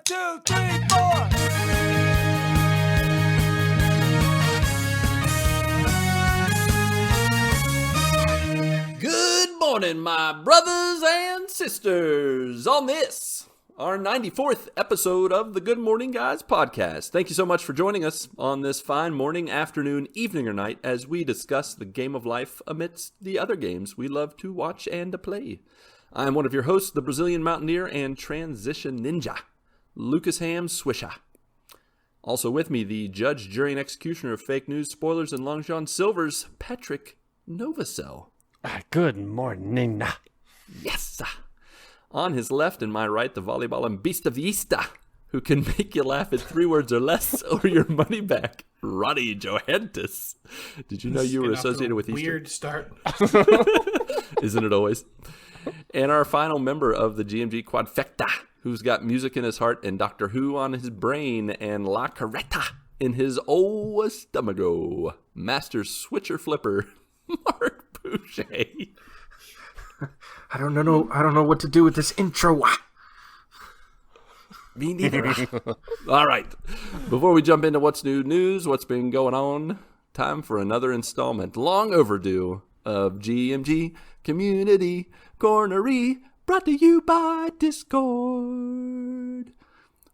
2, 3, 4. Good morning, my brothers and sisters. On this, our 94th episode of the Good Morning Guys podcast. Thank you so much for joining us on this fine morning, afternoon, evening, or night as we discuss the game of life amidst the other games we love to watch and to play. I'm one of your hosts, the Brazilian Mountaineer and Transition Ninja, Lucas Ham Swisher. Also with me, the judge, jury, and executioner of fake news, spoilers, and Long John Silver's Patrick Novosel. Good morning. Yes. On his left and my right, the volleyball and beast of the Easter, who can make you laugh at 3 words or less or your money back, Ronnie Johantges. Did you know you were associated with Easter? Weird start. Isn't it always? And our final member of the GMG Quadfecta, who's got music in his heart and Doctor Who on his brain and La Carreta in his old stomacho, Master Switcher Flipper, Marc Boucher. I don't know what to do with this intro. Me neither. All right. Before we jump into what's new news, what's been going on, time for another installment, long overdue, of GMG Community Cornery, brought to you by Discord,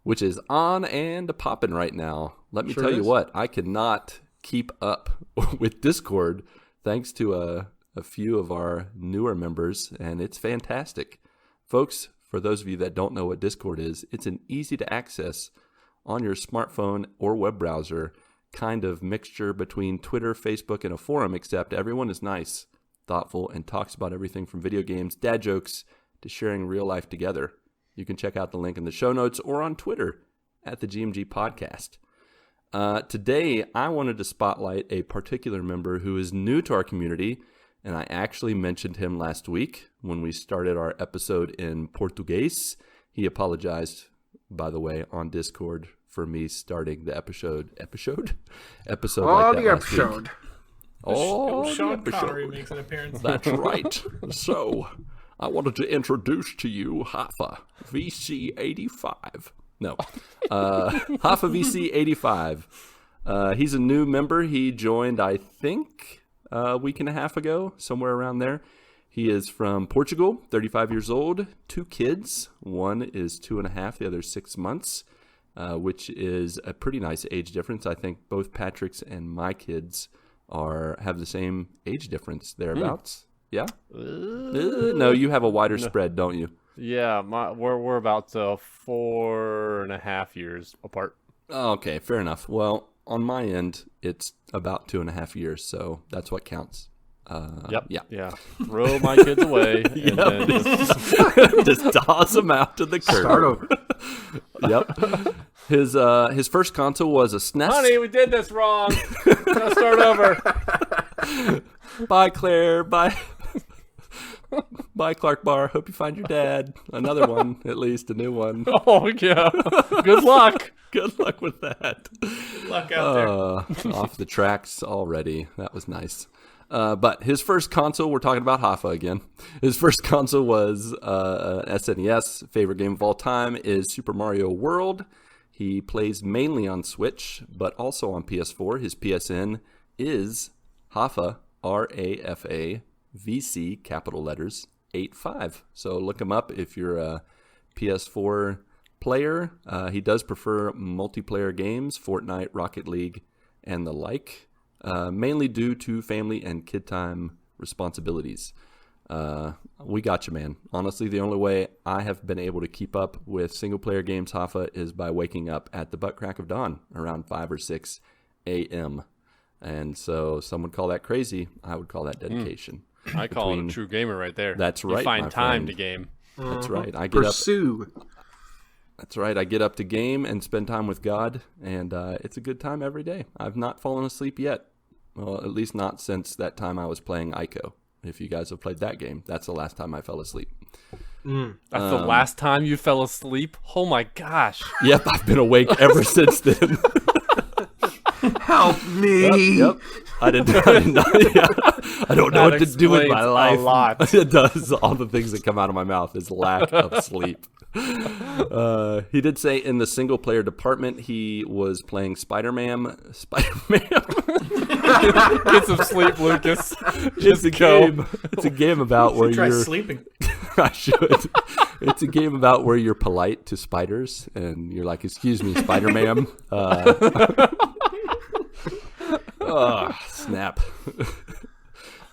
which is on and popping right now. Let me tell you what, I cannot keep up with Discord thanks to a few of our newer members, and it's fantastic. Folks, for those of you that don't know what Discord is, it's an easy to access on your smartphone or web browser kind of mixture between Twitter, Facebook, and a forum, except everyone is nice, thoughtful, and talks about everything from video games, dad jokes, to sharing real life together. You can check out the link in the show notes or on Twitter at the GMG Podcast. Today, I wanted to spotlight a particular member who is new to our community, and I actually mentioned him last week when we started our episode in Portuguese. He apologized, by the way, on Discord for me starting the episode like that last week. Sean Connery makes an appearance. That's right. So, I wanted to introduce to you Hafa VC85. No, Hafa VC85. He's a new member. He joined, I think, a week and a half ago, somewhere around there. He is from Portugal, 35 years old, 2 kids. One is 2.5, the other 6 months, which is a pretty nice age difference. I think both Patrick's and my kids have the same age difference, thereabouts. Yeah? No, you have a wider spread, don't you? Yeah, we're about 4.5 years apart. Okay, fair enough. Well, on my end, it's about 2.5 years, so that's what counts. Yeah. Throw my kids away and then just toss them out to the curb. Start over. Yep. His first console was a SNES. Honey, we did this wrong. Let's start over. Bye, Claire. Bye. Bye, Clark Bar. Hope you find your dad. Another one, at least a new one. Oh yeah. Good luck. Good luck with that. Good luck out there. Off the tracks already. That was nice. But his first console, we're talking about Hafa again. His first console was an SNES. Favorite game of all time is Super Mario World. He plays mainly on Switch, but also on PS4. His PSN is Hafa, RAFA, VC, capital letters, 85. So look him up if you're a PS4 player. He does prefer multiplayer games, Fortnite, Rocket League, and the like. Mainly due to family and kid time responsibilities. We got you, man. Honestly, the only way I have been able to keep up with single-player games, Hafa, is by waking up at the butt crack of dawn around 5 or 6 a.m. And so some would call that crazy. I would call that dedication. I call it a true gamer right there. That's right, You find my time friend. to game. That's right. I get Pursue. That's right. I get up to game and spend time with God, and it's a good time every day. I've not fallen asleep yet. Well, at least not since that time I was playing Ico. If you guys have played that game, that's the last time I fell asleep. That's the last time you fell asleep? Oh my gosh. Yep, I've been awake ever since then. Help me. Yep. I don't know what to do with my life. A lot. It does. All the things that come out of my mouth is lack of sleep. He did say in the single player department he was playing Spider-Man. Get some sleep, Lucas. It's a game. It's a game about where Try you're. sleeping. I should. It's a game about where you're polite to spiders, and you're like, "Excuse me, Spider-Man." Snap.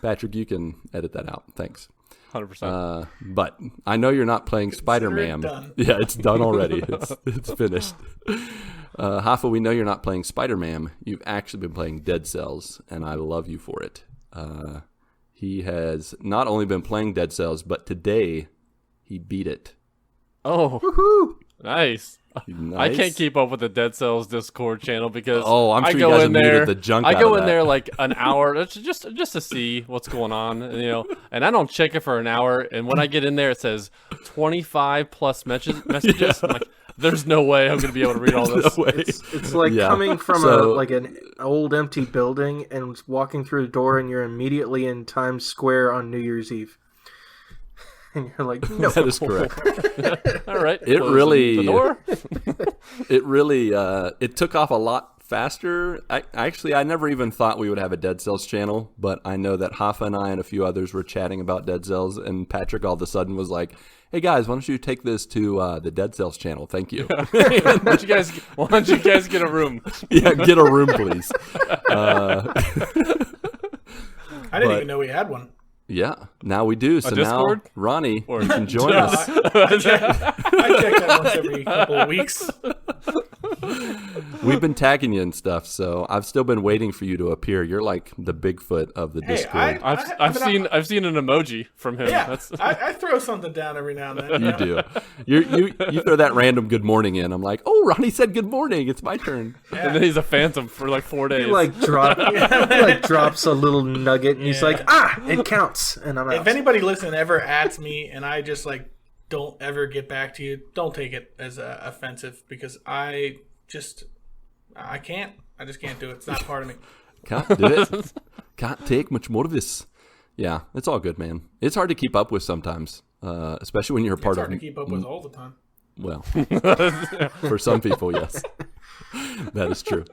Patrick, you can edit that out. Thanks. 100%. But I know you're not playing Spider-Man. done. Yeah, it's done already. It's finished. Hafa, we know you're not playing Spider-Man. You've actually been playing Dead Cells, and I love you for it. He has not only been playing Dead Cells, but today he beat it. Oh, Woohoo! nice. Nice. I can't keep up with the Dead Cells Discord channel because I'm sure I you go guys in have muted there. the junk I out go of in that. there like an hour just to see what's going on, and I don't check it for an hour. And when I get in there, it says 25 plus messages. I'm like, there's no way I'm going to be able to read all this. No way. It's like Yeah. coming from So- an old empty building and walking through the door, and you're immediately in Times Square on New Year's Eve. And you're like, no. That is correct. All right, It closing really- the door. It really it took off a lot faster. I never even thought we would have a Dead Cells channel, but I know that Hafa and I and a few others were chatting about Dead Cells, and Patrick all of a sudden was like, "Hey guys, why don't you take this to the Dead Cells channel? Thank you." Why don't you guys get a room? Yeah, get a room, please. I didn't even know we had one. Yeah, now we do. So now, Discord? Ronnie, you can join us. I check that once every couple of weeks. We've been tagging you and stuff, so I've still been waiting for you to appear. You're like the Bigfoot of the Hey, Discord. I've seen an emoji from him. Yeah, That's I throw something down every now and then. You do. You throw that random good morning in. I'm like, oh, Ronnie said good morning. It's my turn. And then he's a phantom for like 4 days. He drops a little nugget, and he's like, it counts. And I'm out. If anybody listening ever adds me and I just like don't ever get back to you, don't take it as offensive because I just can't do it. It's not part of me. Can't do it. Can't take much more of this. Yeah, it's all good, man. It's hard to keep up with sometimes, especially when you're a part It's hard of. to keep up with all the time. Well, for some people, yes, that is true.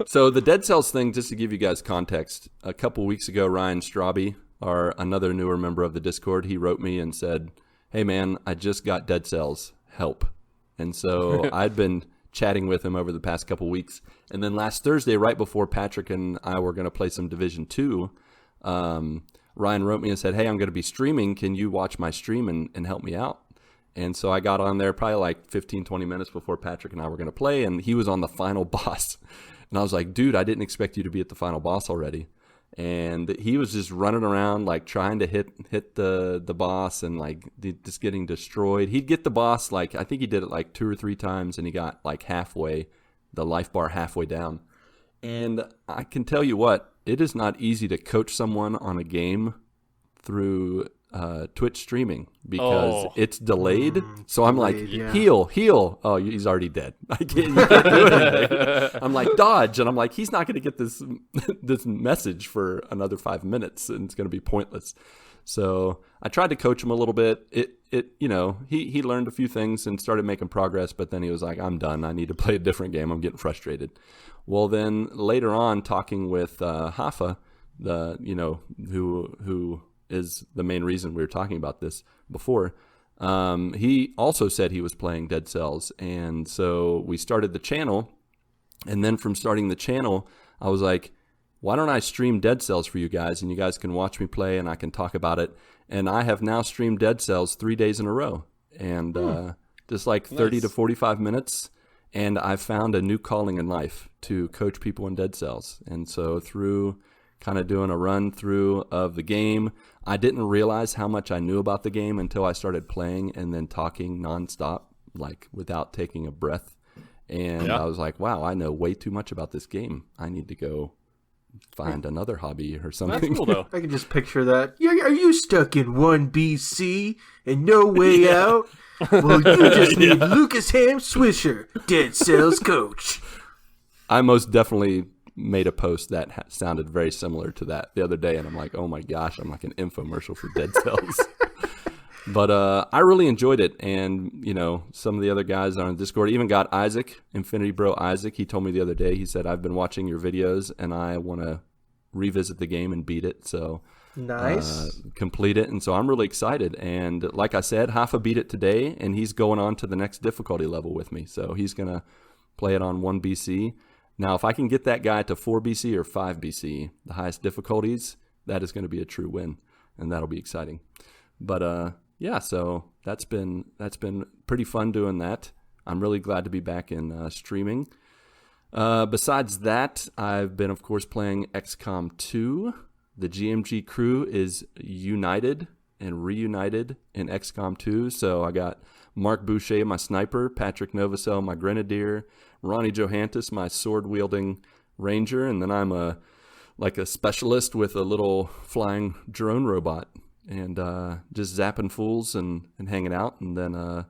So the Dead Cells thing, just to give you guys context, a couple weeks ago, Ryan Straube, another newer member of the Discord, he wrote me and said, "Hey man, I just got Dead Cells, help." And so I'd been chatting with him over the past couple weeks, and then last Thursday, right before Patrick and I were going to play some Division 2, Ryan wrote me and said, "Hey, I'm going to be streaming. Can you watch my stream and help me out?" And so I got on there probably like 15, 20 minutes before Patrick and I were going to play, and he was on the final boss. And I was like, dude, I didn't expect you to be at the final boss already. And he was just running around like trying to hit the boss and like just getting destroyed. He'd get the boss, like I think he did it like 2 or 3 times, and he got like halfway, the life bar halfway down. And I can tell you what, it is not easy to coach someone on a game through Twitch streaming because it's delayed. So I'm like, yeah. heal. Oh, he's already dead. You can't do anything. I'm like, dodge. And I'm like, he's not going to get this message for another 5 minutes, and it's going to be pointless. So I tried to coach him a little bit. He learned a few things and started making progress, but then he was like, I'm done. I need to play a different game. I'm getting frustrated. Well, then later on, talking with Hafa, who is the main reason we were talking about this before, he also said he was playing Dead Cells. And so we started the channel. And then from starting the channel, I was like, why don't I stream Dead Cells for you guys, and you guys can watch me play and I can talk about it. And I have now streamed Dead Cells 3 days in a row, and just like 30 to 45 minutes. And I've found a new calling in life to coach people in Dead Cells. And so through kind of doing a run through of the game, I didn't realize how much I knew about the game until I started playing and then talking nonstop, like without taking a breath. And I was like, wow, I know way too much about this game. I need to go find another hobby or something. That's cool though. I can just picture that. Are you stuck in 1 BC and no way out? Well, you just need Lucas Ham Swisher, Dead Cells coach. I most definitely made a post that sounded very similar to that the other day, and I'm like, oh my gosh, I'm like an infomercial for Dead Cells. But I really enjoyed it, and some of the other guys on Discord even got Isaac, Infinity Bro Isaac. He told me the other day. He said, "I've been watching your videos, and I want to revisit the game and beat it." So Nice. complete it, and so I'm really excited. And like I said, Hafa beat it today, and he's going on to the next difficulty level with me. So he's gonna play it on 1 BC. Now, if I can get that guy to 4 BC or 5 BC, the highest difficulties, that is going to be a true win, and that'll be exciting. But yeah, so that's been pretty fun doing that. I'm really glad to be back in streaming. Besides that, I've been, of course, playing XCom 2. The GMG crew is united and reunited in XCOM 2. So I got Marc Boucher, my sniper, Patrick Novosel, my grenadier, Ronnie Johantges, my sword-wielding ranger, and then I'm a specialist with a little flying drone robot, and just zapping fools and hanging out. And then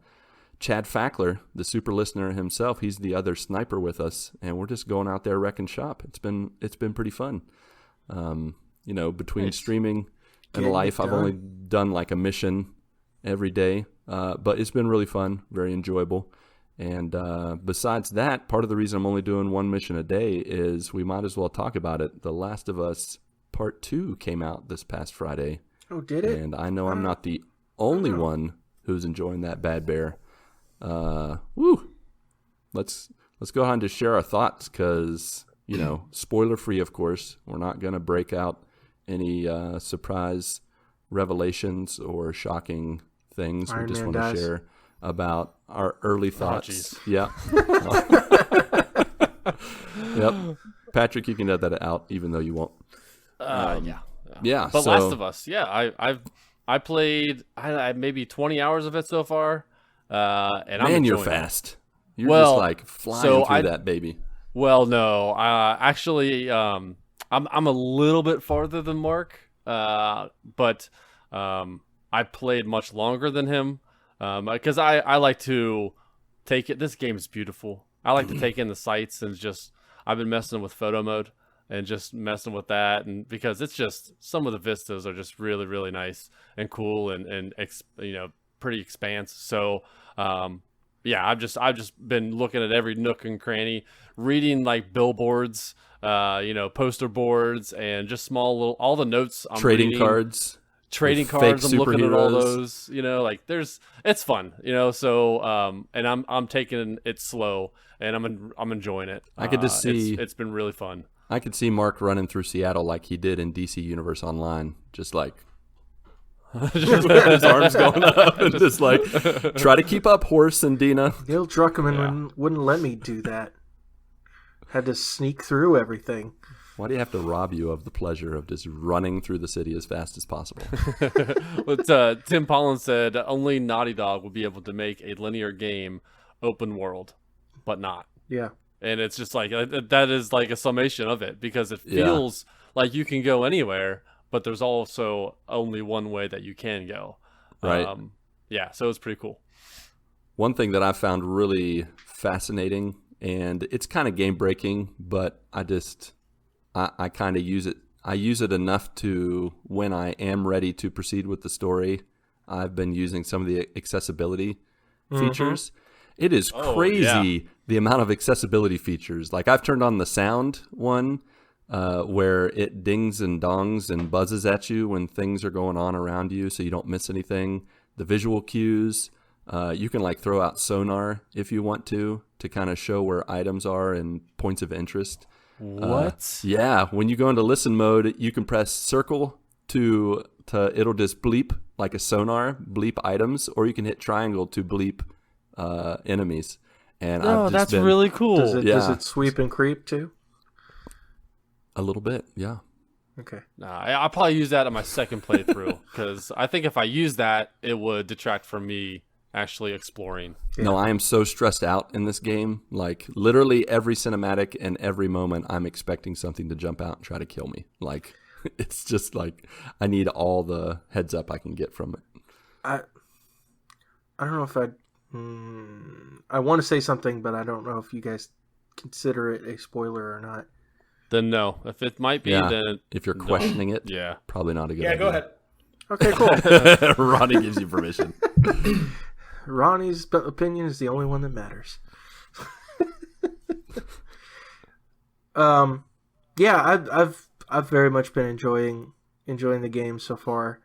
Chad Fackler, the super listener himself, he's the other sniper with us, and we're just going out there wrecking shop. It's been pretty fun. Between streaming and life, I've only done like a mission every day, but it's been really fun, very enjoyable. And besides that, part of the reason I'm only doing 1 mission a day is we might as well talk about it. The Last of Us Part 2 came out this past Friday. Oh, did it? And I know I'm not the only one who's enjoying that bad bear. Woo! Let's go ahead and just share our thoughts, because spoiler free, of course. We're not going to break out any surprise revelations or shocking things. We just want to share about our early thoughts. Yeah. Yep. Patrick, you can edit that out, even though you won't. Yeah. But Last of Us, I played maybe 20 hours of it so far. And I'm you're fast. You're just like flying through that baby. Well, no, actually, I'm a little bit farther than Mark, but I played much longer than him, because I like to take it. This game is beautiful. I like to take in the sights, and I've been messing with photo mode and just messing with that, and because it's just, some of the vistas are just really, really nice and cool and pretty expanse. So I've just been looking at every nook and cranny, reading like billboards, poster boards, and just small little, all the notes I'm trading reading. cards. Trading cards, I'm looking at all those, it's fun, so and I'm taking it slow, and I'm enjoying it. I could just see it's been really fun. I could see Mark running through Seattle like he did in DC Universe Online, just like just his arms going up and just like try to keep up, Horse and Dina. Neil Druckmann wouldn't let me do that. Had to sneak through everything. Why do you have to rob you of the pleasure of just running through the city as fast as possible? But Tim Pollin said only Naughty Dog will be able to make a linear game open world, but not. Yeah. And it's just like, that is like a summation of it, because it feels like you can go anywhere, but there's also only one way that you can go. Right. So it's pretty cool. One thing that I found really fascinating, and it's kind of game breaking, but I kind of use it. I use it enough to, when I am ready to proceed with the story, I've been using some of the accessibility features. It is crazy the amount of accessibility features. Like, I've turned on the sound one, where it dings and dongs and buzzes at you when things are going on around you, so you don't miss anything. The visual cues, you can like throw out sonar if you want to kind of show where items are and points of interest. What? Yeah, when you go into listen mode, you can press circle to it'll just bleep like a sonar, bleep items, or you can hit triangle to bleep enemies. And that's really cool. Does it sweep and creep too? A little bit, yeah. Okay. Nah, I'll probably use that on my second playthrough, because I think if I use that, it would detract from me actually exploring. Yeah. No, I am so stressed out in this game. Like, literally every cinematic and every moment, I'm expecting something to jump out and try to kill me. Like, it's just like, I need all the heads up I can get from it. I don't know if I want to say something, but I don't know if you guys consider it a spoiler or not. Then no. If it might be, then if you're questioning it, yeah, probably not a good idea. Yeah, go ahead. Okay, cool. Ronnie gives you permission. Ronnie's opinion is the only one that matters. Yeah, I've very much been enjoying the game so far.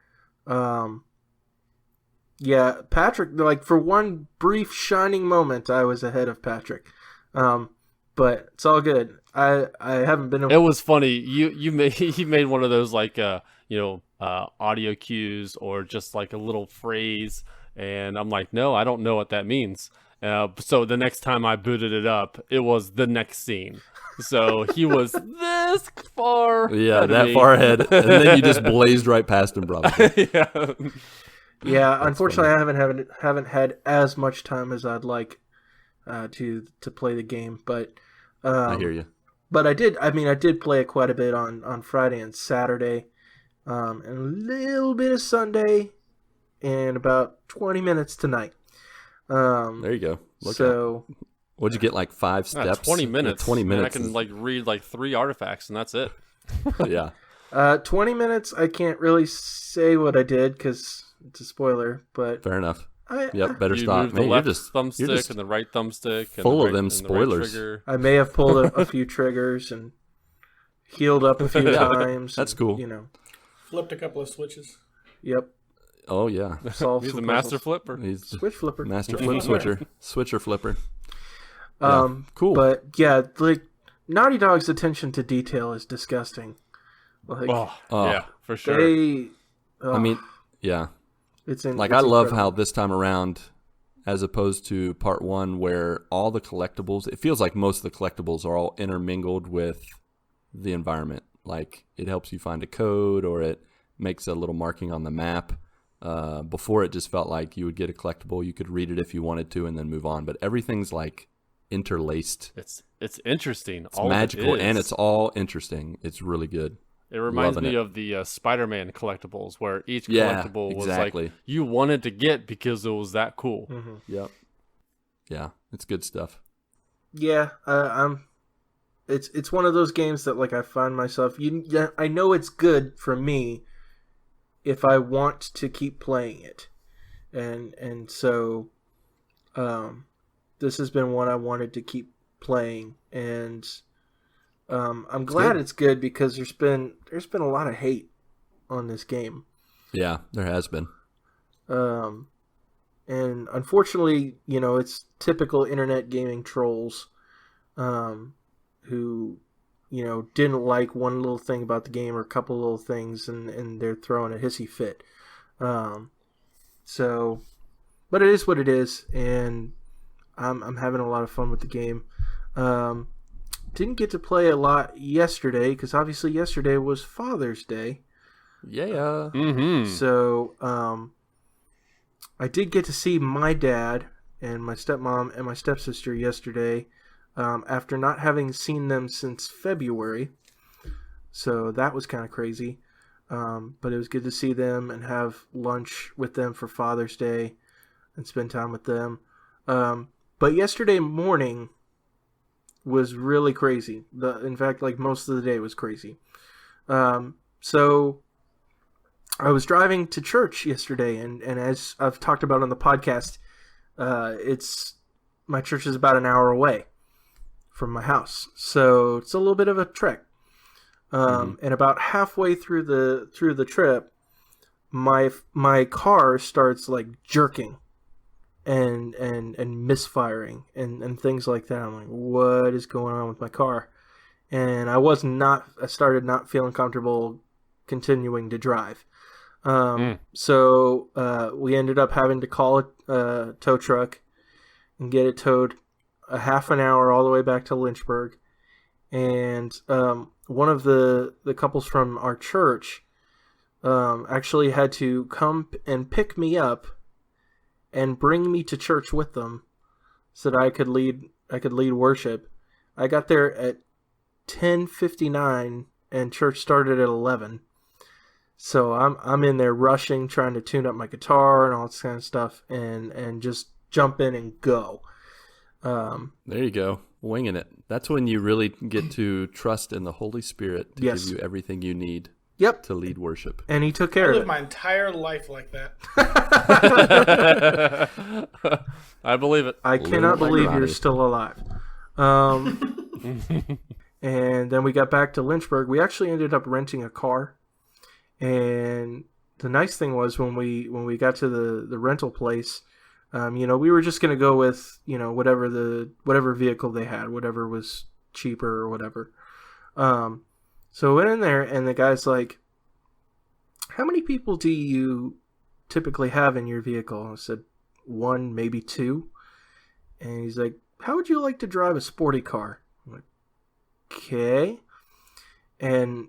Yeah, Patrick, like for one brief shining moment, I was ahead of Patrick. But it's all good. I haven't been. It was funny. You made one of those like audio cues or just like a little phrase, and I'm like, no, I don't know what that means. So the next time I booted it up, it was the next scene. So he was this far. Yeah, that far ahead, and then you just blazed right past him, probably. Yeah. Yeah, unfortunately, I haven't had as much time as I'd like to play the game, but I hear you. But I did play it quite a bit on Friday and Saturday, and a little bit of Sunday, and about 20 minutes tonight. There you go. What'd you get? Like 5 steps? 20 minutes. 20 minutes. And I can read like 3 artifacts, and that's it. Yeah. 20 minutes. I can't really say what I did because it's a spoiler. But fair enough. Better you stop. moved the left thumbstick and the right thumbstick. And full the of them and spoilers. The right trigger. I may have pulled a few triggers and healed up a few times. That's cool. Flipped a couple of switches. Yep. Oh yeah. Solved He's some a master puzzles. flipper. He's Switch flipper. master flip switcher. Switcher flipper. Yeah, cool. But yeah, like Naughty Dog's attention to detail is disgusting. Like Yeah, for sure. I mean, yeah. It's I love incredible. how this time around, as opposed to part 1, where all the collectibles, it feels like most of the collectibles are all intermingled with the environment. Like it helps you find a code, or it makes a little marking on the map. Before, it just felt like you would get a collectible, you could read it if you wanted to, and then move on. But everything's like interlaced. It's interesting. It's magical, and it's all interesting. It's really good. It reminds Loving me it. of the Spider-Man collectibles, where each Yeah, collectible was exactly. like you wanted to get because it was that cool. Mm-hmm. Yep. Yeah, it's good stuff. Yeah, it's one of those games that like I find myself. I know it's good for me if I want to keep playing it, and so, this has been one I wanted to keep playing, and I'm glad it's good because there's been a lot of hate on this game. Yeah, there has been. And unfortunately, it's typical internet gaming trolls, who, didn't like one little thing about the game or a couple little things, and they're throwing a hissy fit. But it is what it is, and I'm having a lot of fun with the game. Didn't get to play a lot yesterday because obviously yesterday was Father's Day. Yeah. Mm-hmm. So I did get to see my dad and my stepmom and my stepsister yesterday, after not having seen them since February. So that was kind of crazy. But it was good to see them and have lunch with them for Father's Day and spend time with them. But yesterday morning was really crazy. In fact, like most of the day was crazy. So I was driving to church yesterday, and as I've talked about on the podcast, my church is about an hour away from my house, so it's a little bit of a trek. And about halfway through the trip, my car starts like jerking and misfiring and things like that. I'm like, what is going on with my car? And I started not feeling comfortable continuing to drive. So we ended up having to call a tow truck and get it towed a half an hour all the way back to Lynchburg. And one of the couples from our church actually had to come and pick me up and bring me to church with them so that I could lead worship. I got there at 10:59 and church started at 11. So I'm in there rushing, trying to tune up my guitar and all this kind of stuff, and just jump in and go. There you go. Winging it. That's when you really get to trust in the Holy Spirit to Yes. give you everything you need. Yep. to lead worship. And he took I care of live it. my entire life like that. I believe it. I cannot believe Ronnie. you're still alive. And then we got back to Lynchburg. We actually ended up renting a car. And the nice thing was when we got to the rental place, we were just going to go with, whatever vehicle they had, whatever was cheaper or whatever. So I went in there and the guy's like, how many people do you typically have in your vehicle? I said, 1, maybe 2. And he's like, how would you like to drive a sporty car? I'm like, okay. And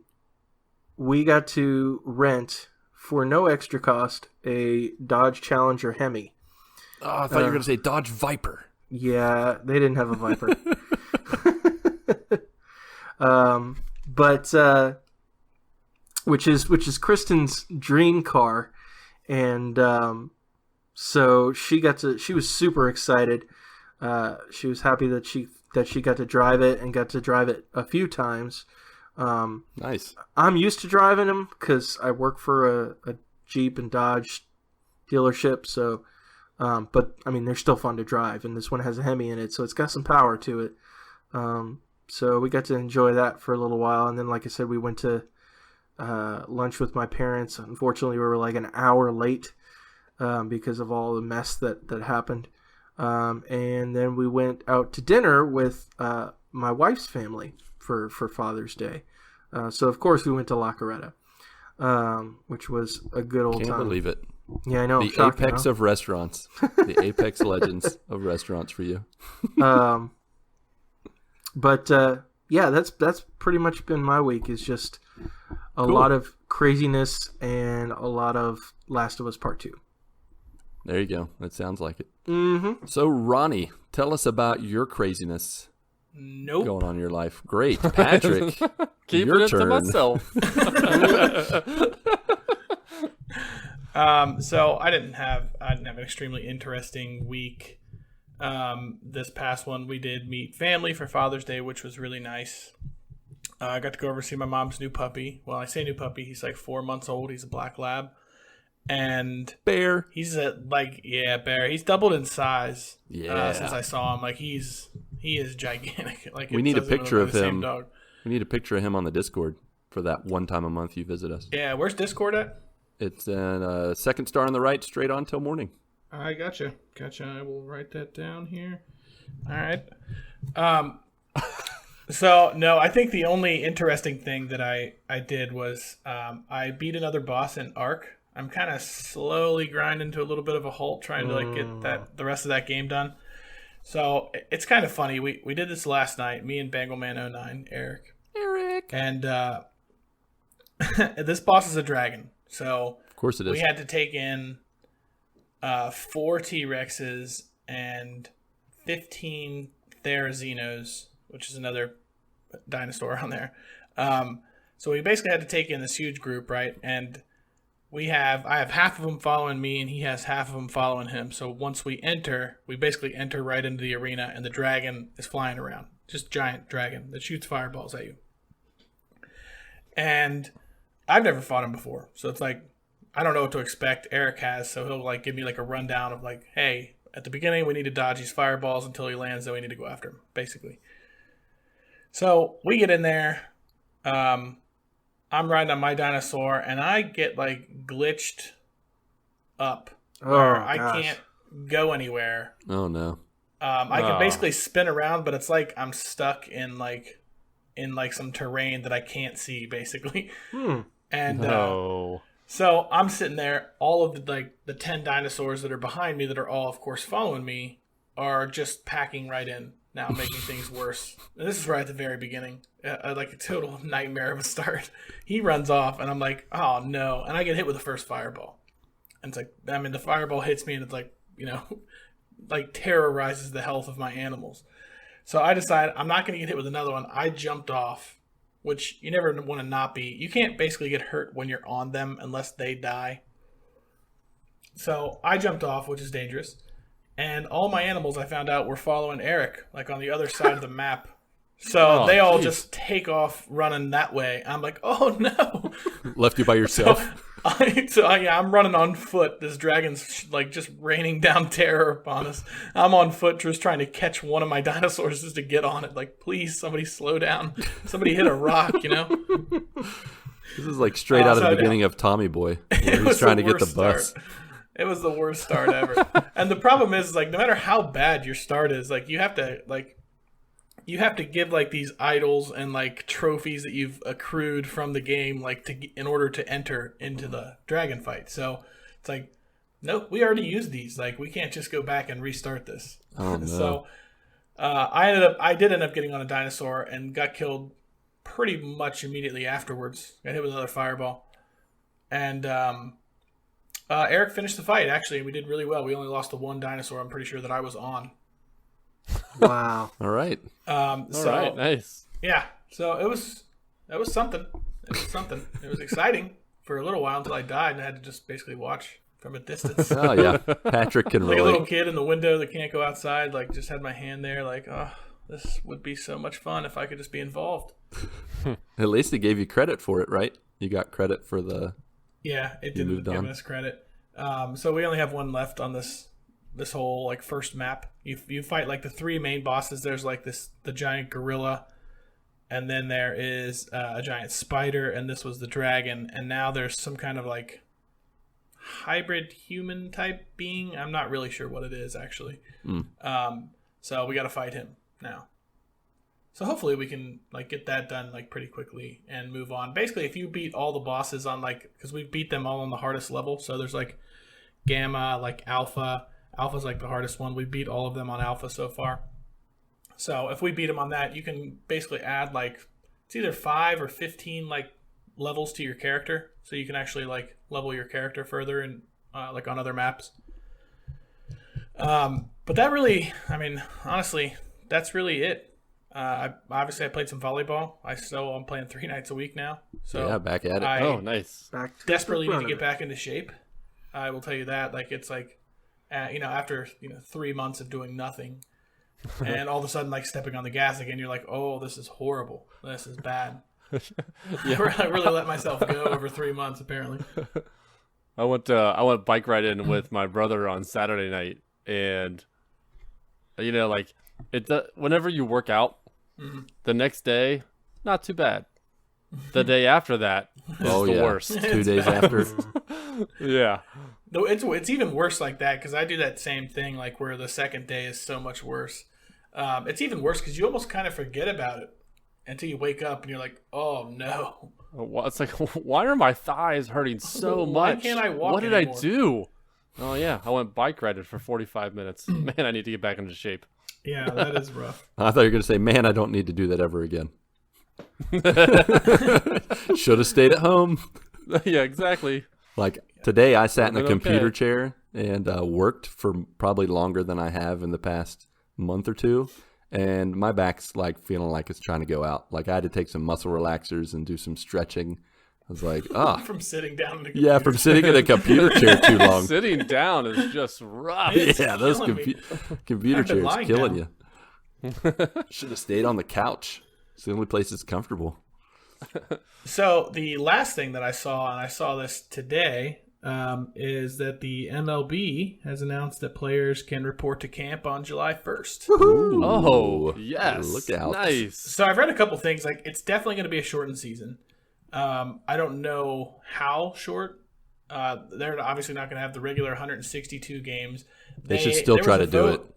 we got to rent, for no extra cost, a Dodge Challenger Hemi. Oh, I thought you were going to say Dodge Viper. Yeah, they didn't have a Viper. Which is Kristen's dream car, and so she was super excited. She was happy that she got to drive it and got to drive it a few times. Nice. I'm used to driving them because I work for a Jeep and Dodge dealership, so but I mean they're still fun to drive, and this one has a Hemi in it, so it's got some power to it. So we got to enjoy that for a little while, and then like I said, we went to lunch with my parents. Unfortunately, we were like an hour late because of all the mess that happened. And then we went out to dinner with my wife's family for Father's Day. So of course we went to La Coretta, which was a good old time. Can't believe it. Yeah, I know. The shocking, apex huh? of restaurants. The apex legends of restaurants for you. But yeah, that's pretty much been my week. Is just a Cool. lot of craziness and a lot of Last of Us Part 2. There you go. That sounds like it. Mm-hmm. So, Ronnie, tell us about your craziness Nope. going on in your life. Great. Patrick, Keeping your it to turn. myself. So I didn't have an extremely interesting week. This past one, we did meet family for Father's Day, which was really nice. I got to go over and see my mom's new puppy. Well, I say new puppy. He's like 4 months old. He's a black lab. And Bear. he's bear. He's doubled in size. Yeah. Since I saw him, like he is gigantic. Like We need a picture of the same him. dog. We need a picture of him on the Discord for that one time a month you visit us. Yeah, where's Discord at? It's in second star on the right, straight on till morning. I gotcha. I will write that down here. All right. So no, I think the only interesting thing that I did was I beat another boss in Ark. I'm kind of slowly grinding to a little bit of a halt, trying to like get the rest of that game done. So it's kind of funny. We did this last night. Me and Bangleman09, Eric, and this boss is a dragon. So Of course it is. we had to take in 4 T-Rexes and 15 Therazinos, which is another dinosaur on there. So we basically had to take in this huge group, right? And I have half of them following me, and he has half of them following him. So once we basically enter right into the arena, and the dragon is flying around. Just giant dragon that shoots fireballs at you. And I've never fought him before, so it's like, I don't know what to expect. Eric has, so he'll like give me like a rundown of like, hey, at the beginning we need to dodge these fireballs until he lands, then we need to go after him, basically. So we get in there. I'm riding on my dinosaur, and I get like glitched up. Where I can't go anywhere. Oh, no. I can basically spin around, but it's like I'm stuck in some terrain that I can't see, basically. And No. so I'm sitting there. All of the 10 dinosaurs that are behind me, that are all, of course, following me, are just packing right in now, making things worse. And this is right at the very beginning, like a total nightmare of a start. He runs off, and I'm like, oh no! And I get hit with the first fireball. And it's like, I mean, the fireball hits me, and it's like, like terrorizes the health of my animals. So I decide I'm not going to get hit with another one. I jumped off, which you never want to not be. You can't basically get hurt when you're on them unless they die. So I jumped off, which is dangerous. And all my animals, I found out, were following Eric, like on the other side of the map. So Oh, they all jeez. just take off running that way. I'm like, oh no. Left you by yourself. I'm running on foot. This dragon's like just raining down terror upon us. I'm on foot just trying to catch one of my dinosaurs just to get on it. Like, please, somebody slow down. Somebody hit a rock, you know? This is like straight out of the beginning of Tommy Boy, where he's trying to get the bus. Start. It was the worst start ever. And the problem is, like, no matter how bad your start is, like, you have to give like these idols and like trophies that you've accrued from the game, like in order to enter into the dragon fight. So it's like, nope, we already used these. Like, we can't just go back and restart this. Oh no! So I did end up getting on a dinosaur and got killed pretty much immediately afterwards. Got hit with another fireball, and Eric finished the fight. Actually, we did really well. We only lost to one dinosaur. I'm pretty sure that I was on. Wow. All right. All right, nice. Yeah, so that was something. It was something. It was exciting for a little while until I died and I had to just basically watch from a distance. Oh yeah, Patrick can Like a little relate. kid in the window that can't go outside, like just had my hand there, like, oh, this would be so much fun if I could just be involved. At least he gave you credit for it, right? You got credit for the. Yeah, it You didn't moved give on. us credit. So we only have one left on this whole like first map. You fight like the three main bosses. There's like the giant gorilla, and then there is a giant spider, and this was the dragon, and now there's some kind of like hybrid human type being. I'm not really sure what it is actually. So we got to fight him now. So hopefully we can like get that done like pretty quickly and move on. Basically, if you beat all the bosses on like, because we beat them all on the hardest level. So there's like Gamma, like Alpha. Alpha's like the hardest one. We beat all of them on Alpha so far. So if we beat them on that, you can basically add like, it's either 5 or 15 like levels to your character. So you can actually like level your character further and like on other maps. But that really, I mean, honestly, that's really it. I played some volleyball. I'm playing 3 nights a week now. So Yeah, back at it. Oh, nice. Back to desperately the need to get runner. back into shape. I will tell you that. Like, it's like, after 3 months of doing nothing, and all of a sudden like stepping on the gas again, you're like, oh, this is horrible. This is bad. I really let myself go over 3 months apparently. I went bike riding with my brother on Saturday night, and like whenever you work out, the next day, not too bad. The day after that is the worst. 2 days after. Yeah. Though it's even worse like that, because I do that same thing, like where the second day is so much worse. It's even worse because you almost kind of forget about it until you wake up and you're like, oh no. It's like, why are my thighs hurting so Why much? can't I walk What did anymore? I do? Oh yeah, I went bike riding for 45 minutes. Man, I need to get back into shape. Yeah, that is rough. I thought you were going to say, man, I don't need to do that ever again. Should have stayed at home. Yeah, exactly. Like today, I sat in a Been computer okay. chair and worked for probably longer than I have in the past month or two. And my back's like feeling like it's trying to go out. Like I had to take some muscle relaxers and do some stretching. I was like, From sitting down in the yeah, from sitting in a computer chair too long. Sitting down is just rough. It's Yeah, those killing me. computer I've been chairs lying killing down. you. Should have stayed on the couch. It's the only place that's comfortable. So the last thing that I saw, and I saw this today, is that the MLB has announced that players can report to camp on July 1st. Oh, yes. Look out. Nice. So I've read a couple things. Like, it's definitely going to be a shortened season. I don't know how short. They're obviously not going to have the regular 162 games. They should still there try was to a do vote. it.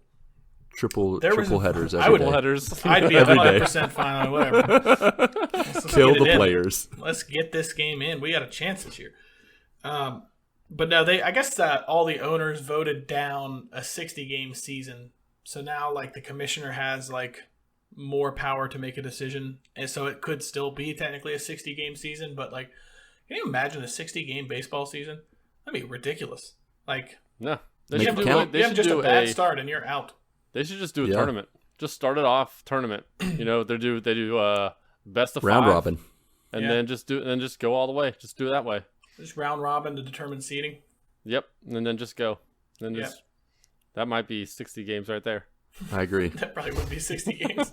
Triple was a- headers I every would- day. Headers. I'd be Every day. 100% fine on whatever. Let's Kill get it the in. players. Let's get this game in. We got a chance this year. But no, I guess all the owners voted down a 60-game season. So now, like, the commissioner has like more power to make a decision, and so it could still be technically a 60-game season. But like, can you imagine a 60-game baseball season? That'd be ridiculous. Like, No. They Make should it do, count. they you have should just do a bad start and you're out. They should just do a Yeah. tournament. Just start it off tournament. They do best of Round 5, robin. and Yeah. then just go all the way. Just do it that way. Just round robin to determine seeding. Yep, and then just go. Then just that might be 60 games right there. I agree. That probably wouldn't be 60 games.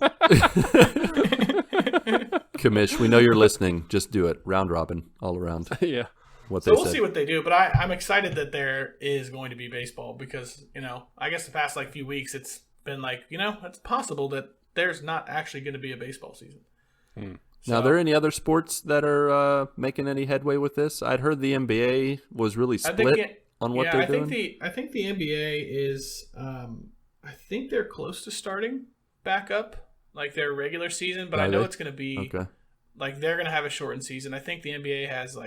Commish, we know you're listening. Just do it. Round robin, all around. Yeah. What So they we'll said. see what they do, but I'm excited that there is going to be baseball because, I guess the past few weeks it's been it's possible that there's not actually going to be a baseball season. Now, are there any other sports that are making any headway with this? I'd heard the NBA was really split on what they're doing. I think the NBA is, I think they're close to starting back up, like their regular season, but I know it's going to be, they're going to have a shortened season. I think the NBA has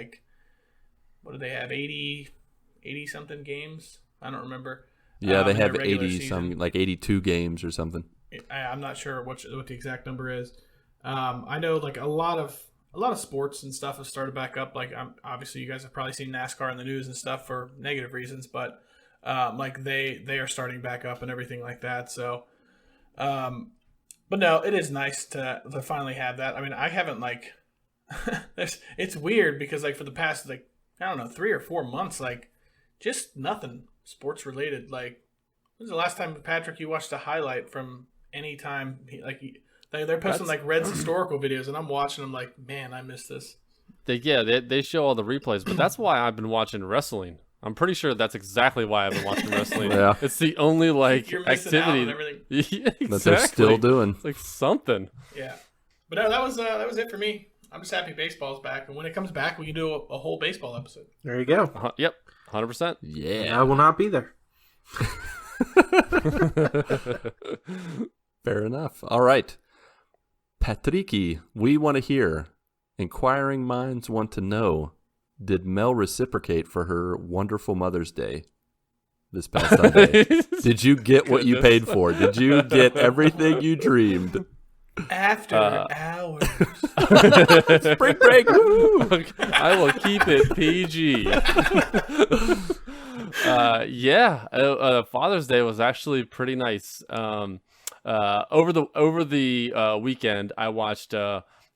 what do they have, 80 something games? I don't remember. Yeah, they have 80 season. some, like 82 games or something. I'm not sure what the exact number is. I know a lot of sports and stuff have started back up. Obviously you guys have probably seen NASCAR in the news and stuff for negative reasons, but they are starting back up and everything like that. So, but no, it is nice to finally have that. I mean, I haven't it's weird because for the past 3 or 4 months, just nothing sports related. When was the last time, Patrick, you watched a highlight from any time? They're posting Red's historical videos, and I'm watching them man, I miss this. They show all the replays, but that's why I've been watching wrestling. I'm pretty sure that's exactly why I've been watching wrestling. Yeah. It's the only You're missing out on activity everything. Yeah, exactly. That they're still doing. It's something. Yeah, but no, that was it for me. I'm just happy baseball's back, and when it comes back, we can do a whole baseball episode. There you go. Yep, 100%. Yeah. I will not be there. Fair enough. All right. Patricky, we want to hear. Inquiring minds want to know. Did Mel reciprocate for her wonderful Mother's Day this past Sunday? Did you get what you paid for? Did you get everything you dreamed? After hours. Spring break. Woo! I will keep it PG. Father's Day was actually pretty nice. Over the weekend, I watched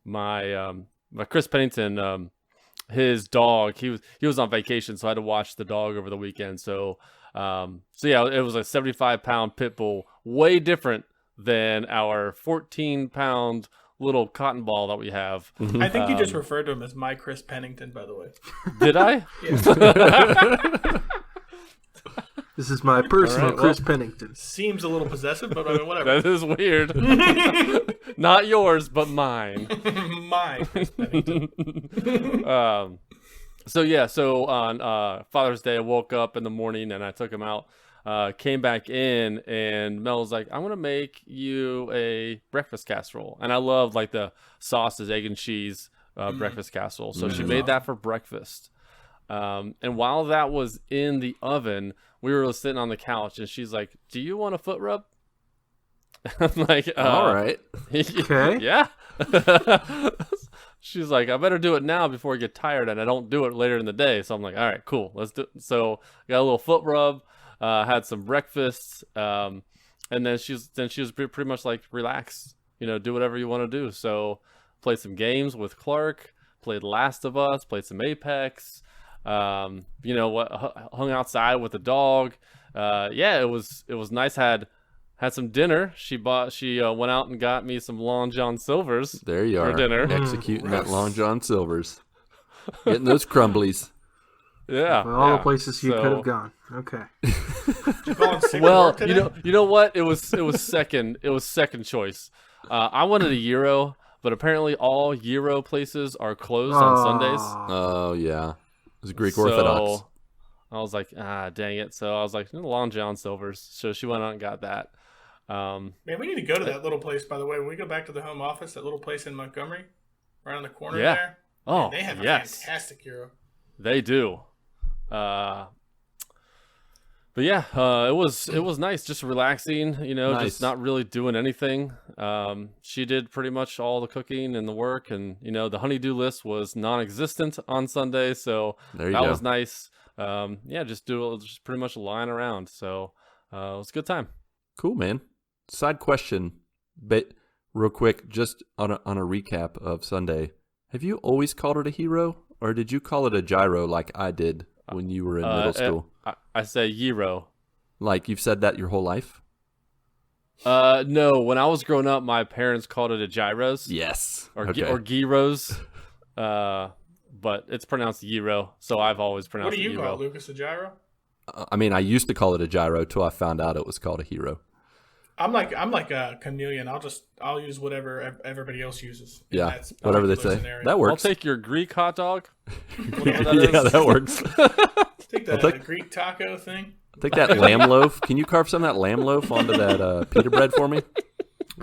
my Chris Pennington. His dog. He was on vacation, so I had to watch the dog over the weekend. So it was a 75-pound pit bull, way different than our 14-pound little cotton ball that we have. I think you just referred to him as my Chris Pennington, by the way. Did I? Yeah. This is my personal Chris Pennington. Seems a little possessive, but I mean, whatever. That is weird. Not yours, but mine. My Chris Pennington. So on Father's Day, I woke up in the morning and I took him out. Came back in and Mel was like, "I'm gonna make you a breakfast casserole," and I love the sausage, egg and cheese breakfast casserole. So she made that for breakfast. And while that was in the oven, we were sitting on the couch, and she's like, "Do you want a foot rub?" I'm like, all right. Okay. Yeah. She's like, "I better do it now before I get tired, and I don't do it later in the day." So I'm like, "All right, cool, let's do it." So got a little foot rub, had some breakfast, and then she was pretty much like, "Relax, do whatever you want to do." So played some games with Clark, played Last of Us, played some Apex. Hung outside with the dog. It was nice. Had some dinner. She went out and got me some Long John Silvers. There you for are, dinner. executing that Long John Silvers, getting those crumblies. Yeah, Of all the places you could have gone. Okay. Well, you know what? It was second. It was second choice. I wanted a gyro, but apparently all gyro places are closed on Sundays. Oh yeah. It was Greek Orthodox. I was like, dang it. So I was like, Long John Silvers. So she went out and got that. Man, we need to go to that little place, by the way. When we go back to the home office, that little place in Montgomery, right on the corner there. Oh, man, they have a fantastic gyro. They do. But yeah, it was nice, just relaxing, Nice. just not really doing anything. She did pretty much all the cooking and the work, and the honey-do list was non-existent on Sunday, so that was nice. Just pretty much lying around. So it was a good time. Cool, man. Side question, but real quick, just on a recap of Sunday. Have you always called it a hero, or did you call it a gyro like I did when you were in middle school? I say gyro. Like you've said that your whole life? No. When I was growing up, my parents called it a gyros. Yes. Or Okay. or gyros. But it's pronounced gyro, so I've always What pronounced do it you gyro. call it, Lucas? A gyro? I mean, I used to call it a gyro till I found out it was called a hero. I'm like a chameleon. I'll use whatever everybody else uses. And Yeah, that's whatever they particular say. scenario. That I'll works. take your Greek hot dog. Whatever that is. Yeah, that works. Take the Greek taco thing. Take that lamb loaf. Can you carve some of that lamb loaf onto that pita bread for me? A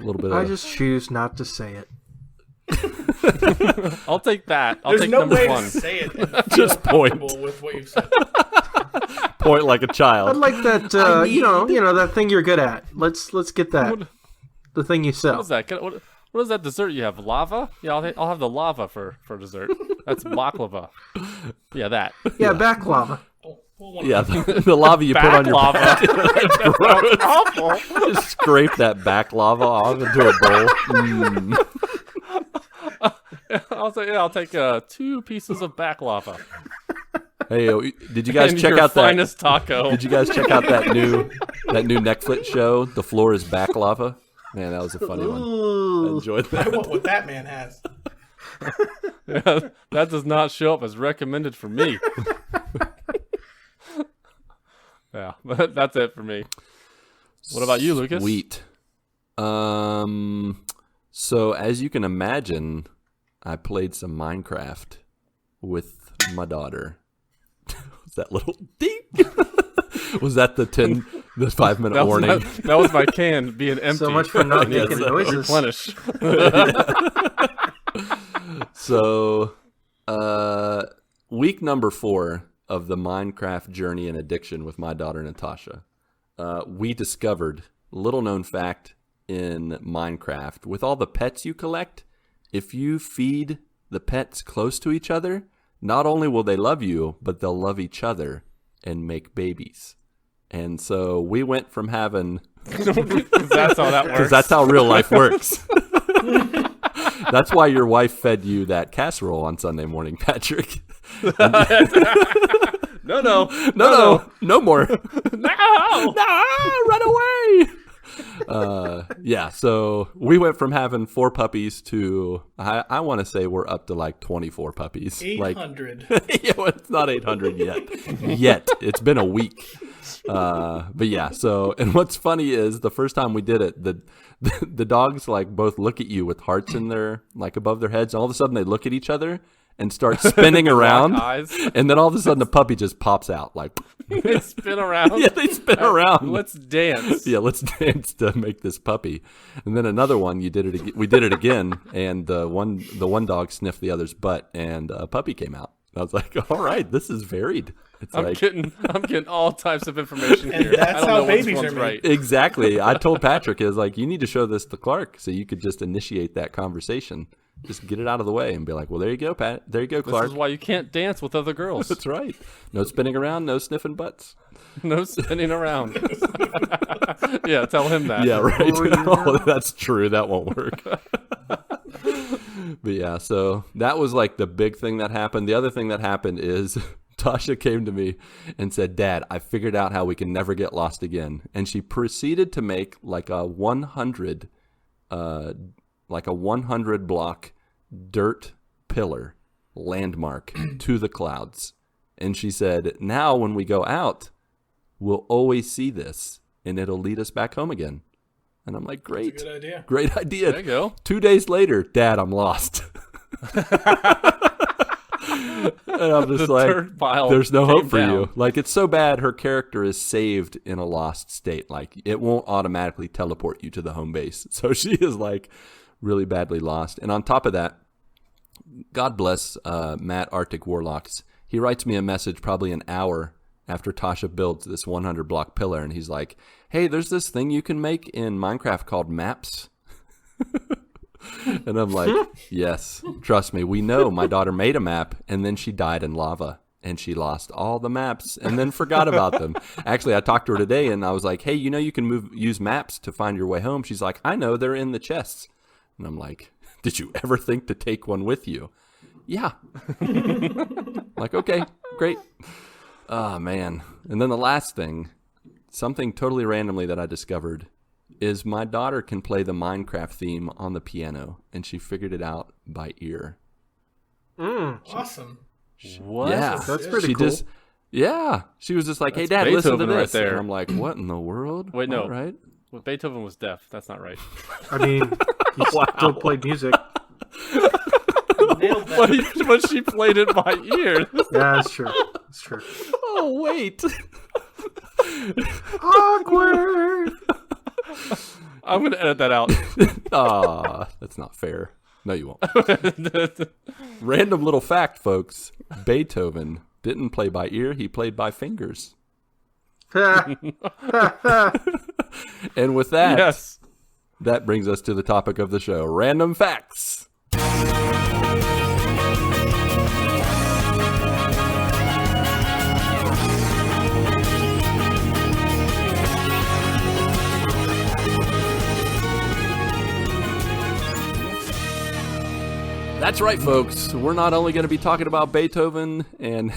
little bit. I Of... just choose not to say it. I'll take that. I'll There's take no number way one. to say it and feel Just point. comfortable with what you've said. Point like a I'd child. like that. You know that thing you're good at. Let's get that. The thing you What sell. is that? What is that dessert you have? Lava? Yeah, I'll have the lava for dessert. That's baklava. Yeah, that. Yeah, baklava. Pull one Yeah, of the lava you put on your Baklava. back. That's gross. Awful. Just scrape that back lava off into a bowl. I'll take 2 pieces of baklava. Hey, did you guys And check your out that? finest taco? Did you guys check out that new Netflix show? The floor is back lava. Man, that was a funny one. I enjoyed I that. want what that man has. Yeah, that does not show up as recommended for me. Yeah, that's it for me. What about you, Lucas? Sweet. So as you can imagine, I played some Minecraft with my daughter. Was that little ding? Was that the 5-minute warning? That was my can being empty. So much for not I need making to noises. replenish. So, week number 4 of the Minecraft journey and addiction with my daughter Natasha, we discovered, little known fact in Minecraft, with all the pets you collect, if you feed the pets close to each other, not only will they love you, but they'll love each other and make babies. And so we went from having... That's how that Because works. that's how real life works. That's why your wife fed you that casserole on Sunday morning, Patrick. No, No more. no. Run away. Yeah, so we went from having 4 puppies to, I want to say we're up to like 24 puppies. 800. Yeah, well, it's not 800 yet. It's been a week. But yeah, so, and what's funny is the first time we did it, the dogs like both look at you with hearts in their, like above their heads. And all of a sudden they look at each other and start spinning around. eyes. And then all of a sudden the puppy just pops out like, They spin around. yeah, they spin around. Let's dance. Yeah, let's dance to make this puppy. And then another one, we did it again, and the one dog sniffed the other's butt, and a puppy came out. I was like, all right, this is varied. It's I'm like getting all types of information And here. that's I don't how know which babies one's are made. right. exactly. I told Patrick, is like, you need to show this to Clark so you could just initiate that conversation. Just get it out of the way and be like, well, there you go, Pat. There you go, This Clark. is why you can't dance with other girls. That's right. No spinning around, no sniffing butts. No spinning around. Yeah, tell him that. Yeah, right. Oh, yeah. Oh, that's true. That won't work. But yeah, so that was like the big thing that happened. The other thing that happened is Tasha came to me and said, Dad, I figured out how we can never get lost again. And she proceeded to make like a 100 block dirt pillar landmark to the clouds. And she said, now when we go out, we'll always see this and it'll lead us back home again. And I'm like, great. That's a good idea. Great idea. There you go. 2 days later, Dad, I'm lost. And I'm just The like, dirt pile there's no came hope for down. you. Like, it's so bad her character is saved in a lost state. Like, it won't automatically teleport you to the home base. So she is like really badly lost. And on top of that, God bless Matt Arctic Warlocks. He writes me a message probably an hour after Tasha builds this 100 block pillar. And he's like, hey, there's this thing you can make in Minecraft called maps. And I'm like, yes, trust me. We know my daughter made a map and then she died in lava and she lost all the maps and then forgot about them. Actually, I talked to her today and I was like, hey, you know, you can use maps to find your way home. She's like, I know, they're in the chests. And I'm like, did you ever think to take one with you? Yeah. Like, okay, great. Oh, man. And then the last thing, something totally randomly that I discovered is my daughter can play the Minecraft theme on the piano, and she figured it out by ear. Awesome. What? Yeah, That's pretty cool. She was just like, "Hey, That's Dad, listen to Beethoven right this." there. And I'm like, "What in the world?" Wait, no. All right. Well, Beethoven was deaf. That's not right. I mean, he still played music. Nailed that. But she played it by ear. Yeah, that's true. That's true. Oh wait. Awkward. I'm going to edit that out. That's not fair. No, you won't. Random little fact, folks. Beethoven didn't play by ear. He played by fingers. And with that, Yes. that brings us to the topic of the show, random facts. That's right, folks. We're not only going to be talking about Beethoven and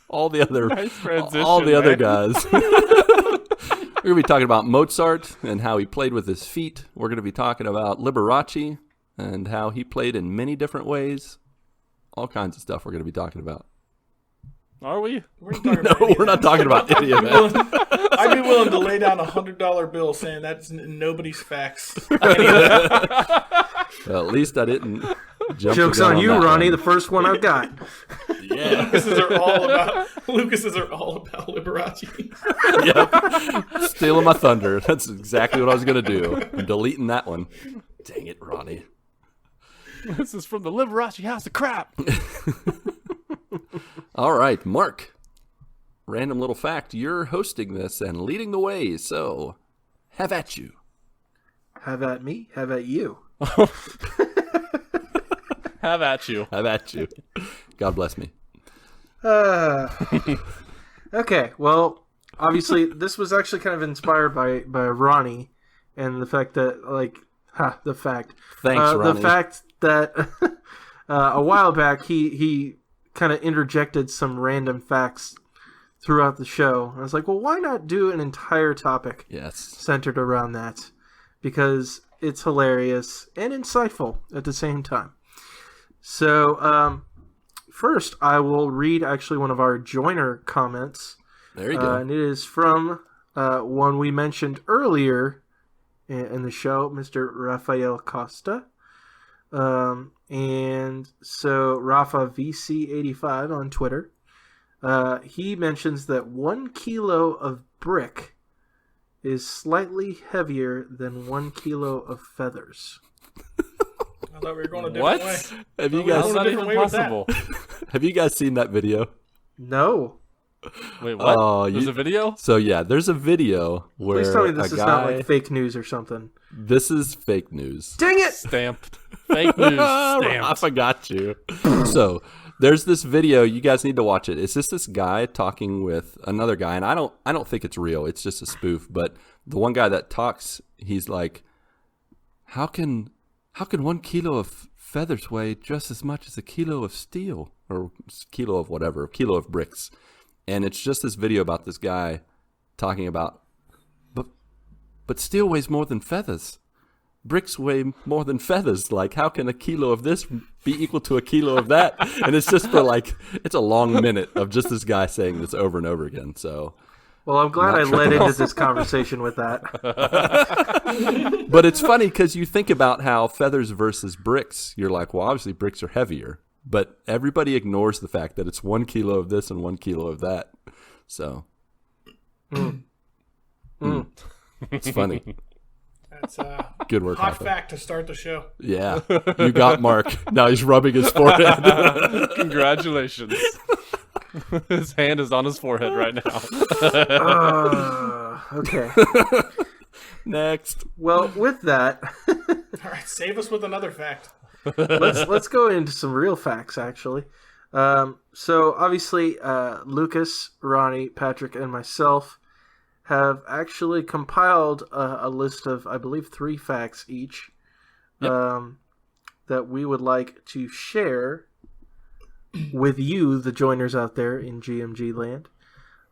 all the other Nice transition, other man. guys. We're going to be talking about Mozart and how he played with his feet. We're going to be talking about Liberace and how he played in many different ways. All kinds of stuff we're going to be talking about. Are we? We're not talking No, about any of we're not that. talking about any of that. I'd be willing to lay down $100 bill saying that's nobody's facts. Well, at least I didn't jump Joke's the gun on you, that Ronnie. one. The first one I've got. Yeah. Lucas's are all about Liberace. Yep. Stealing my thunder. That's exactly what I was going to do. I'm deleting that one. Dang it, Ronnie. This is from the Liberace House of Crap. All right, Mark. Random little fact. You're hosting this and leading the way, so have at you. Have at me. Have at you. Have at you. Have at you. God bless me. Okay, well, obviously, this was actually kind of inspired by Ronnie and the fact that, the fact. Thanks, Ronnie. The fact that a while back he kind of interjected some random facts throughout the show. I was like, well, why not do an entire topic Yes. centered around that? Because it's hilarious and insightful at the same time. So, first, I will read actually one of our joiner comments. There you go. And it is from one we mentioned earlier in the show, Mr. Rafael Costa. And so, Rafa VC85 on Twitter, he mentions that 1 kilo of brick is slightly heavier than 1 kilo of feathers. I thought we were going a different What? way. Have you Well, guys How's that different even way with that. possible? have you guys seen that video? No. Wait, what? Oh, There's you- a video? So yeah, there's a video where Please tell me this a is guy. not like fake news or something. This is fake news. Dang it! Stamped. Fake news. I Stamped. forgot you. So there's this video. You guys need to watch it. It's just this guy talking with another guy, and I don't think it's real. It's just a spoof. But the one guy that talks, he's like, "How can 1 kilo of feathers weigh just as much as a kilo of steel or kilo of whatever, a kilo of bricks?" And it's just this video about this guy talking about, but steel weighs more than feathers. Bricks weigh more than feathers. Like, how can a kilo of this be equal to a kilo of that? And it's just it's a long minute of just this guy saying this over and over again. So, Well, I'm glad I led into this conversation with that. but it's funny because you think about how feathers versus bricks, you're like, well, obviously bricks are heavier, but everybody ignores the fact that it's 1 kilo of this and 1 kilo of that. So, it's funny. That's Good work, hot Rafa. fact to start the show. Yeah, you got Mark. Now he's rubbing his forehead. Congratulations. His hand is on his forehead right now. Okay. Next. Well, with that, All right, save us with another fact. let's go into some real facts, actually. So, obviously, Lucas, Ronnie, Patrick, and myself have actually compiled a list of, I believe, 3 facts each that we would like to share with you, the joiners out there in GMG land.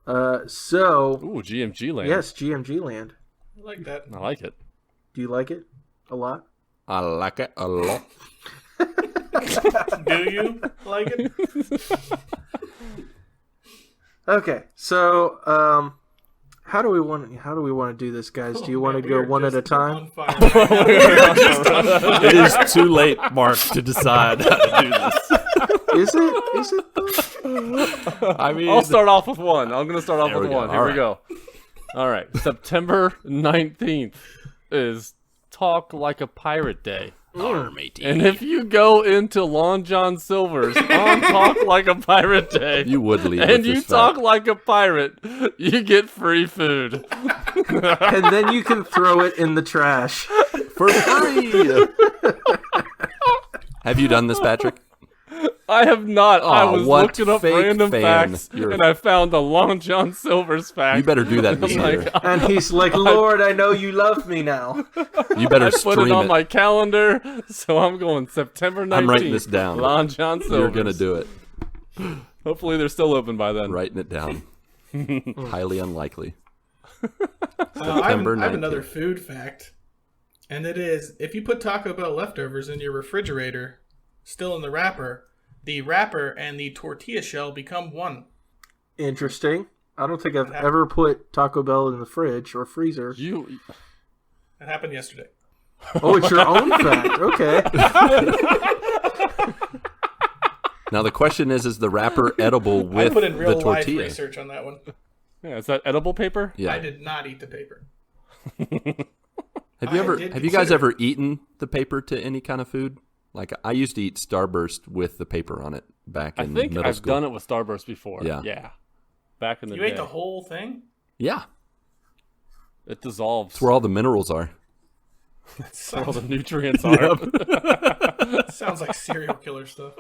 Ooh, GMG land. Yes, GMG land. I like that. I like it. Do you like it a lot? I like it a lot. Do you like it? Okay, so how do we want to do this, guys? Do you want to We go are one at a just time? on fire right now. It is too late, Mark, to decide how to do this. Is it? Is it? I mean, I'll start off with one. I'm going to start off There with we go. one. All Here we right. go. All right. September 19th is Talk Like a Pirate Day. And if you go into Long John Silver's on Talk Like a Pirate Day, you would leave and with you this talk fact. like a pirate, you get free food. And then you can throw it in the trash. for free. Have you done this, Patrick? I have not. I Aw, was what looking up fake random fan. facts, You're- and I found a Long John Silver's fact. You better do that this I'm year. like, And he's like, Lord, I know you love me now. You better I put stream it on it. my calendar, so I'm going September 19th. I'm writing this down. Long John Silver's. You're gonna do it. Hopefully they're still open by then. Writing it down. Highly unlikely. I September have 19th. another food fact, and it is if you put Taco Bell leftovers in your refrigerator, still in the wrapper and the tortilla shell become one. Interesting. I don't think I've ever put Taco Bell in the fridge or freezer. You That happened yesterday. Oh, it's your own fact. Okay. Now the question is the wrapper edible I with put in the real life tortilla? research on that one. Yeah, is that edible paper? Yeah. I did not eat the paper. Have you I ever? did Have you guys consider ever eaten the paper to any kind of food? Like I used to eat Starburst with the paper on it back I in think middle I've school. done it with Starburst before. Yeah. Yeah. Back in the You day. ate the whole thing? Yeah, It dissolves. it's where all the minerals are. Where all the nutrients are. Sounds like serial killer stuff.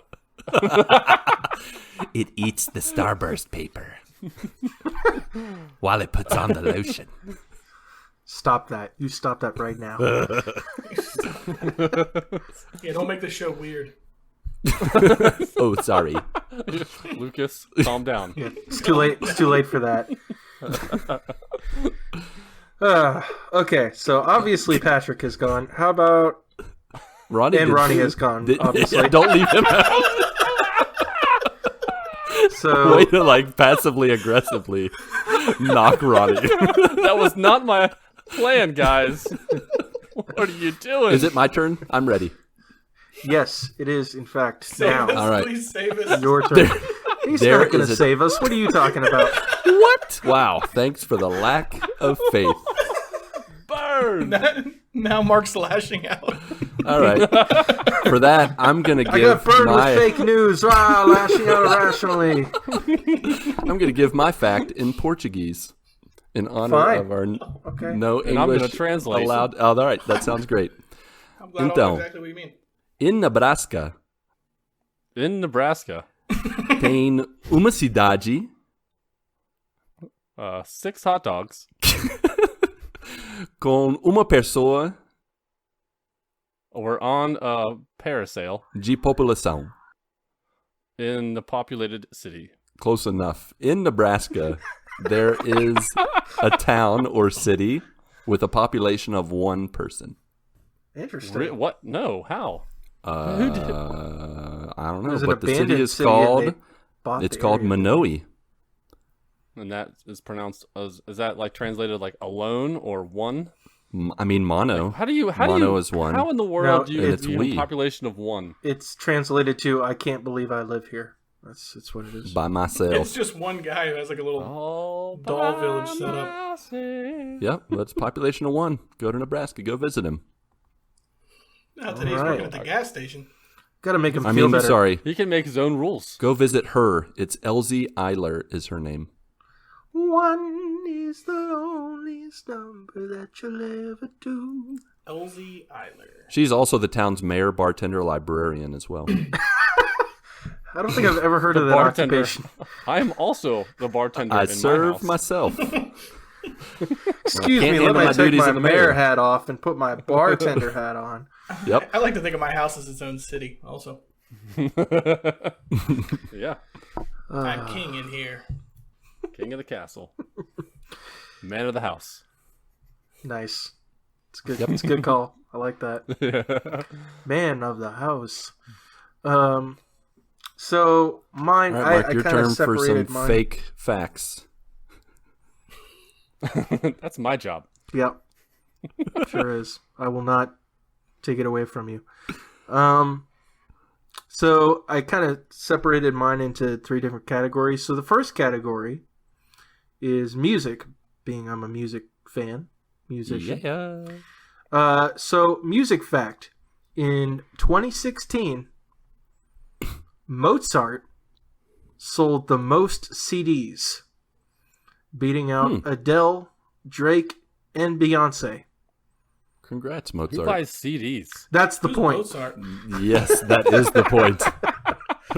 It eats the Starburst paper while it puts on the lotion. Stop that. You stop that right now. Yeah, don't make the show weird. Oh, sorry. Lucas, calm down. It's too late. It's too late for that. Okay, so obviously Patrick has gone. How about Ronnie and did Ronnie too. has gone, obviously. Yeah, don't leave him out. So Way to like passively aggressively knock Ronnie. That was not my plan, guys. What are you doing? Is it my turn? I'm ready. yes, it is in fact Save now us, All right. please save us. your turn. He's there not going is to a- save us. What are you talking about? What? Wow. Thanks for the lack of faith. burn? Now Mark's lashing out. All right. For that, I'm gonna I got give burned my with fake news. Wow, lashing out irrationally. I'm gonna give my fact in Portuguese in honor Fine. of our Okay. no And I'm English gonna translate. allowed. Oh, all right. That sounds great. I'm glad I Então. know exactly what you mean. In Nebraska, In Nebraska, tem uma cidade 6 hot dogs com uma pessoa were on a parasail de população. in the populated city. Close enough. In Nebraska, there is a town or city with a population of 1 person. Interesting. What? No, how? I don't know, Is it but the city abandoned is city and called. they bought It's the called area? Manoe. And that is pronounced as, is that like translated like alone or one? I mean, mono. How do you Mono is one. How in the world No, do you and it's view we. a population of 1? It's translated to "I can't believe I live here." That's what it is. By myself. It's just one guy who has like a little. Oh, Doll village set up. Yep, that's population of 1. Go to Nebraska. Go visit him. Now today's Alright. working at the gas station. Got to make him I feel mean, better. sorry. He can make his own rules. Go visit her. It's Elsie Eiler is her name. 1 is the loneliest number that you'll ever do. Elsie Eiler. She's also the town's mayor, bartender, librarian as well. I don't think I've ever heard of that Bartender. occupation. I am also the bartender I in serve my house. myself. Excuse can't me, let handle me my take duties my in the mayor mayor. hat off and put my bartender hat on. Yep. I like to think of my house as its own city. Also, Yeah, I'm king in here. king of the castle, man of the house. Nice. It's good. It's a good call. I like that. Yeah. Man of the house. So mine, All right, Mark, I your kind of turn for some separated mine. fake facts. That's my job. Yep. Sure is. I will not take it away from you. So I kind of separated mine into 3 different categories. So the first category is music, being I'm a music fan, musician. Yeah. So music fact. In 2016, Mozart sold the most CDs, beating out Adele, Drake, and Beyonce. Congrats, Who Mozart. buys CDs? That's the Who's point. Mozart? Yes, that is the point.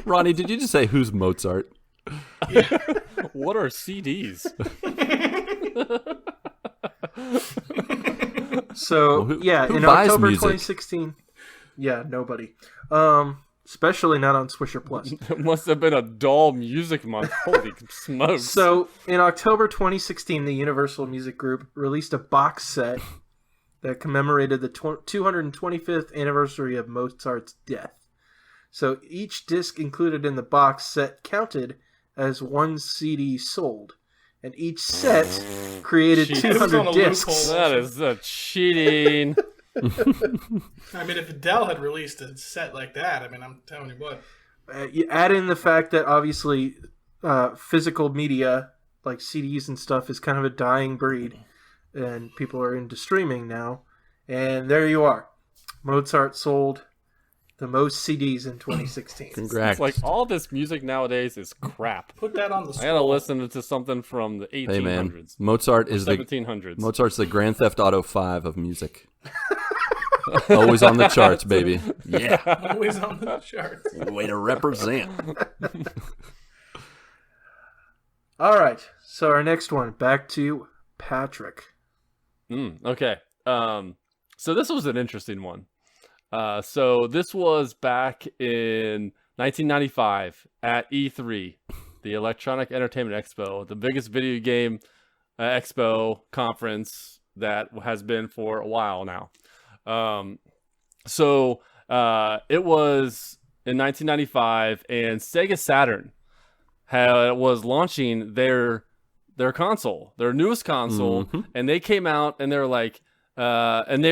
Ronnie, did you just say who's Mozart? What are CDs? So, Well, yeah, who in buys October music? 2016. Yeah, nobody. Especially not on Swisher Plus. It must have been a dull music month. Holy smokes. So, in October 2016, the Universal Music Group released a box set that commemorated the 225th anniversary of Mozart's death. So, each disc included in the box set counted as 1 CD sold, and each set created Jeez. This is on 200 a discs. loophole. That is cheating. I mean, if Adele had released a set like that, I mean, I'm telling you what. You add in the fact that obviously physical media like CDs and stuff is kind of a dying breed, and people are into streaming now, and there you are. Mozart sold the most CDs in 2016. Congrats. It's like all this music nowadays is crap. Put that on the I scroll. gotta listen to something from the 1800s. Hey man, Mozart is 1700s. Mozart's the Grand Theft Auto 5 of music. Always on the charts, baby. Yeah. Always on the charts. Way to represent. All right, so our next one, back to Patrick. Okay. So this was an interesting one. So this was back in 1995 at E3, the Electronic Entertainment Expo, the biggest video game expo conference that has been for a while now. So it was in 1995, and Sega Saturn was launching their console, their newest console, and they came out and they're like, and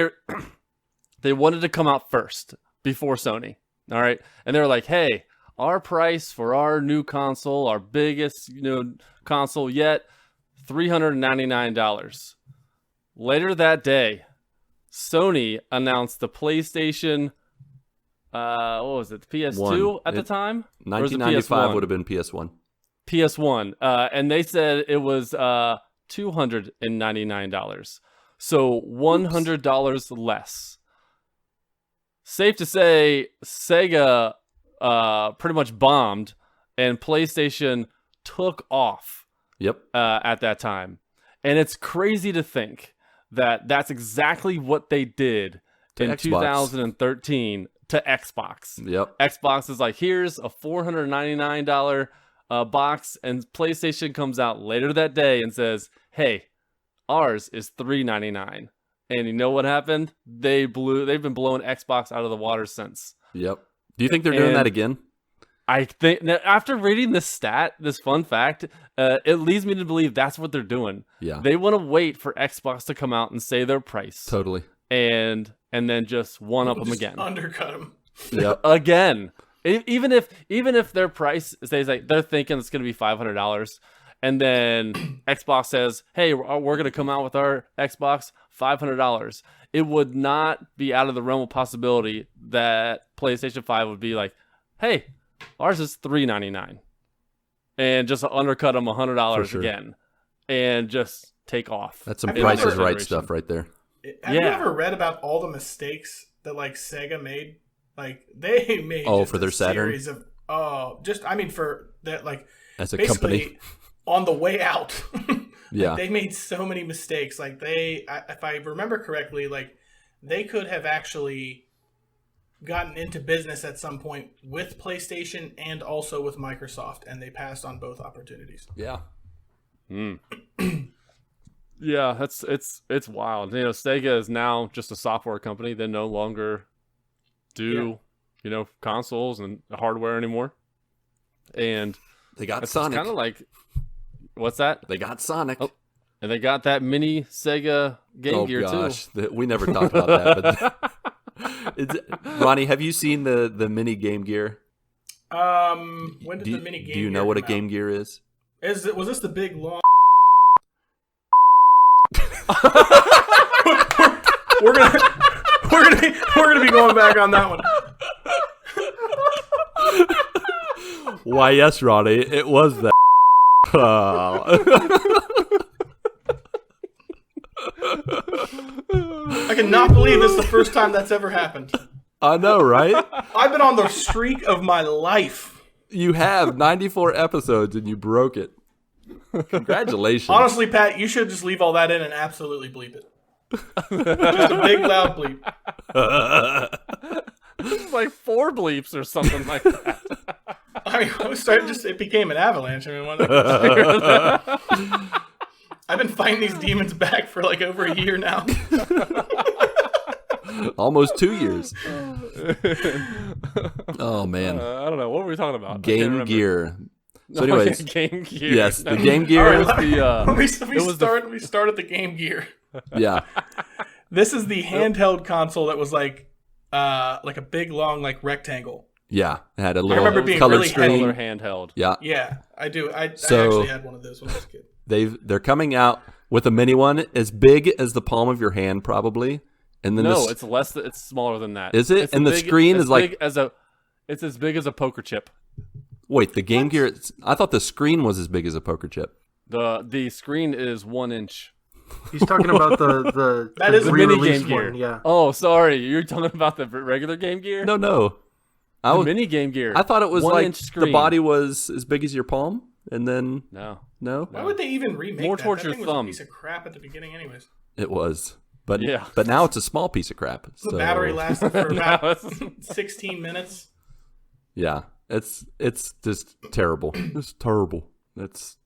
they wanted to come out first before Sony. All right. And they're like, hey, our price for our new console, our biggest, console yet, $399. Later that day, Sony announced the PlayStation, what was it, the PS2 at the time? Or was it 1995 PS1? would have been PS1. PS1. And they said it was $299. So $100 less. Safe to say, Sega pretty much bombed, and PlayStation took off Yep. at that time. And it's crazy to think that that's exactly what they did in Xbox. 2013 to Xbox. Yep. Xbox is like, here's a $499 box, and PlayStation comes out later that day and says, hey, ours is $399. And you know what happened? They've been blowing Xbox out of the water since. Yep. Do you think they're doing And- that again? I think now, after reading this fun fact, it leads me to believe that's what they're doing. Yeah. They want to wait for Xbox to come out and say their price, Totally. and then just one up them Just again. undercut them. Yep. Again, even if their price stays like they're thinking it's going to be $500, and then Xbox says, "Hey, we're going to come out with our Xbox $500," it would not be out of the realm of possibility that PlayStation 5 would be like, "Hey, ours is $399," and just undercut them $100 sure. again, and just take off. That's some Have you Price ever- is Right stuff right there. Have you Yeah. ever read about all the mistakes that like Sega made? Like they made just for their a Saturn? series of for that like As a basically company. on the way out. Yeah. They made so many mistakes. Like if I remember correctly, like they could have actually gotten into business at some point with PlayStation and also with Microsoft, and they passed on both opportunities. Yeah. Yeah, it's wild. Sega is now just a software company. They no longer do consoles and hardware anymore. And They got it's Sonic. kind of like, what's that? They got Sonic. Oh, and they got that mini Sega Game Gear too. We never talked about that. But Ronnie, have you seen the mini Game Gear? When did the mini Game Gear Do you know what a come Game out? Gear is? Was this the big long? we're gonna be going back on that one. Why, yes, Ronnie, it was that. I cannot believe this is the first time that's ever happened. I know, right? I've been on the streak of my life. You have 94 episodes and you broke it. Congratulations. Honestly, Pat, you should just leave all that in and absolutely bleep it. Just a big loud bleep. It's like 4 bleeps or something like that. I mean, it became an avalanche. I mean, I've been fighting these demons back for like over a year now. Almost 2 years. Oh, man. I don't know. What were we talking about? Game Gear. So anyways, Game Gear. yes, the Game Gear. All right, was we start at the Game Gear. Yeah. This is the handheld console that was like a big long like rectangle. Yeah. It had a remember little being colored really screen. Color handheld. Yeah. Yeah, I do. I So- actually had one of those when I was a kid. They're coming out with a mini one as big as the palm of your hand, probably. And then No, it's less. It's smaller than that. Is it? It's And the screen is like- it's as big as a poker chip. wait, the Game Gear. I thought the screen was as big as a poker chip. The screen is 1 inch. He's talking about the That is a mini re-release Game Gear. one, yeah. Oh, sorry. You're talking about the regular Game Gear? No. The mini Game Gear. I thought it was 1 like inch the screen. body was as big as your palm, and then No. Why would they even remake More that? towards That your thing was thumb. a piece of crap at the beginning, anyways. it was. But Yeah. but now it's a small piece of crap. The So, battery lasted for Now about it's- 16 minutes. Yeah, it's just terrible. It's terrible. It's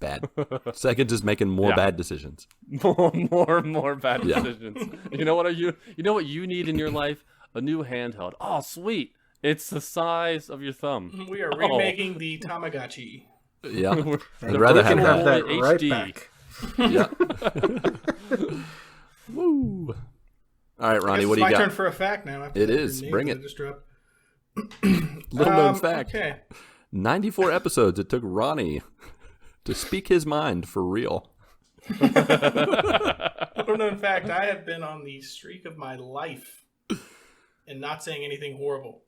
bad. Second, just making more Yeah. bad decisions. more bad Yeah. decisions. You know what you need in your life? A new handheld. Oh, sweet. It's the size of your thumb. We are remaking the Tamagotchi. Yeah, The I'd rather have virtual that. that right HD. back. Yeah. Woo. All right, Ronnie, Guess what it's do you my got? turn for a fact now. after It your is. names Bring that it. just dropped. Little known fact. Okay. 94 episodes it took Ronnie to speak his mind for real. Little known fact, I have been on the streak of my life and not saying anything horrible.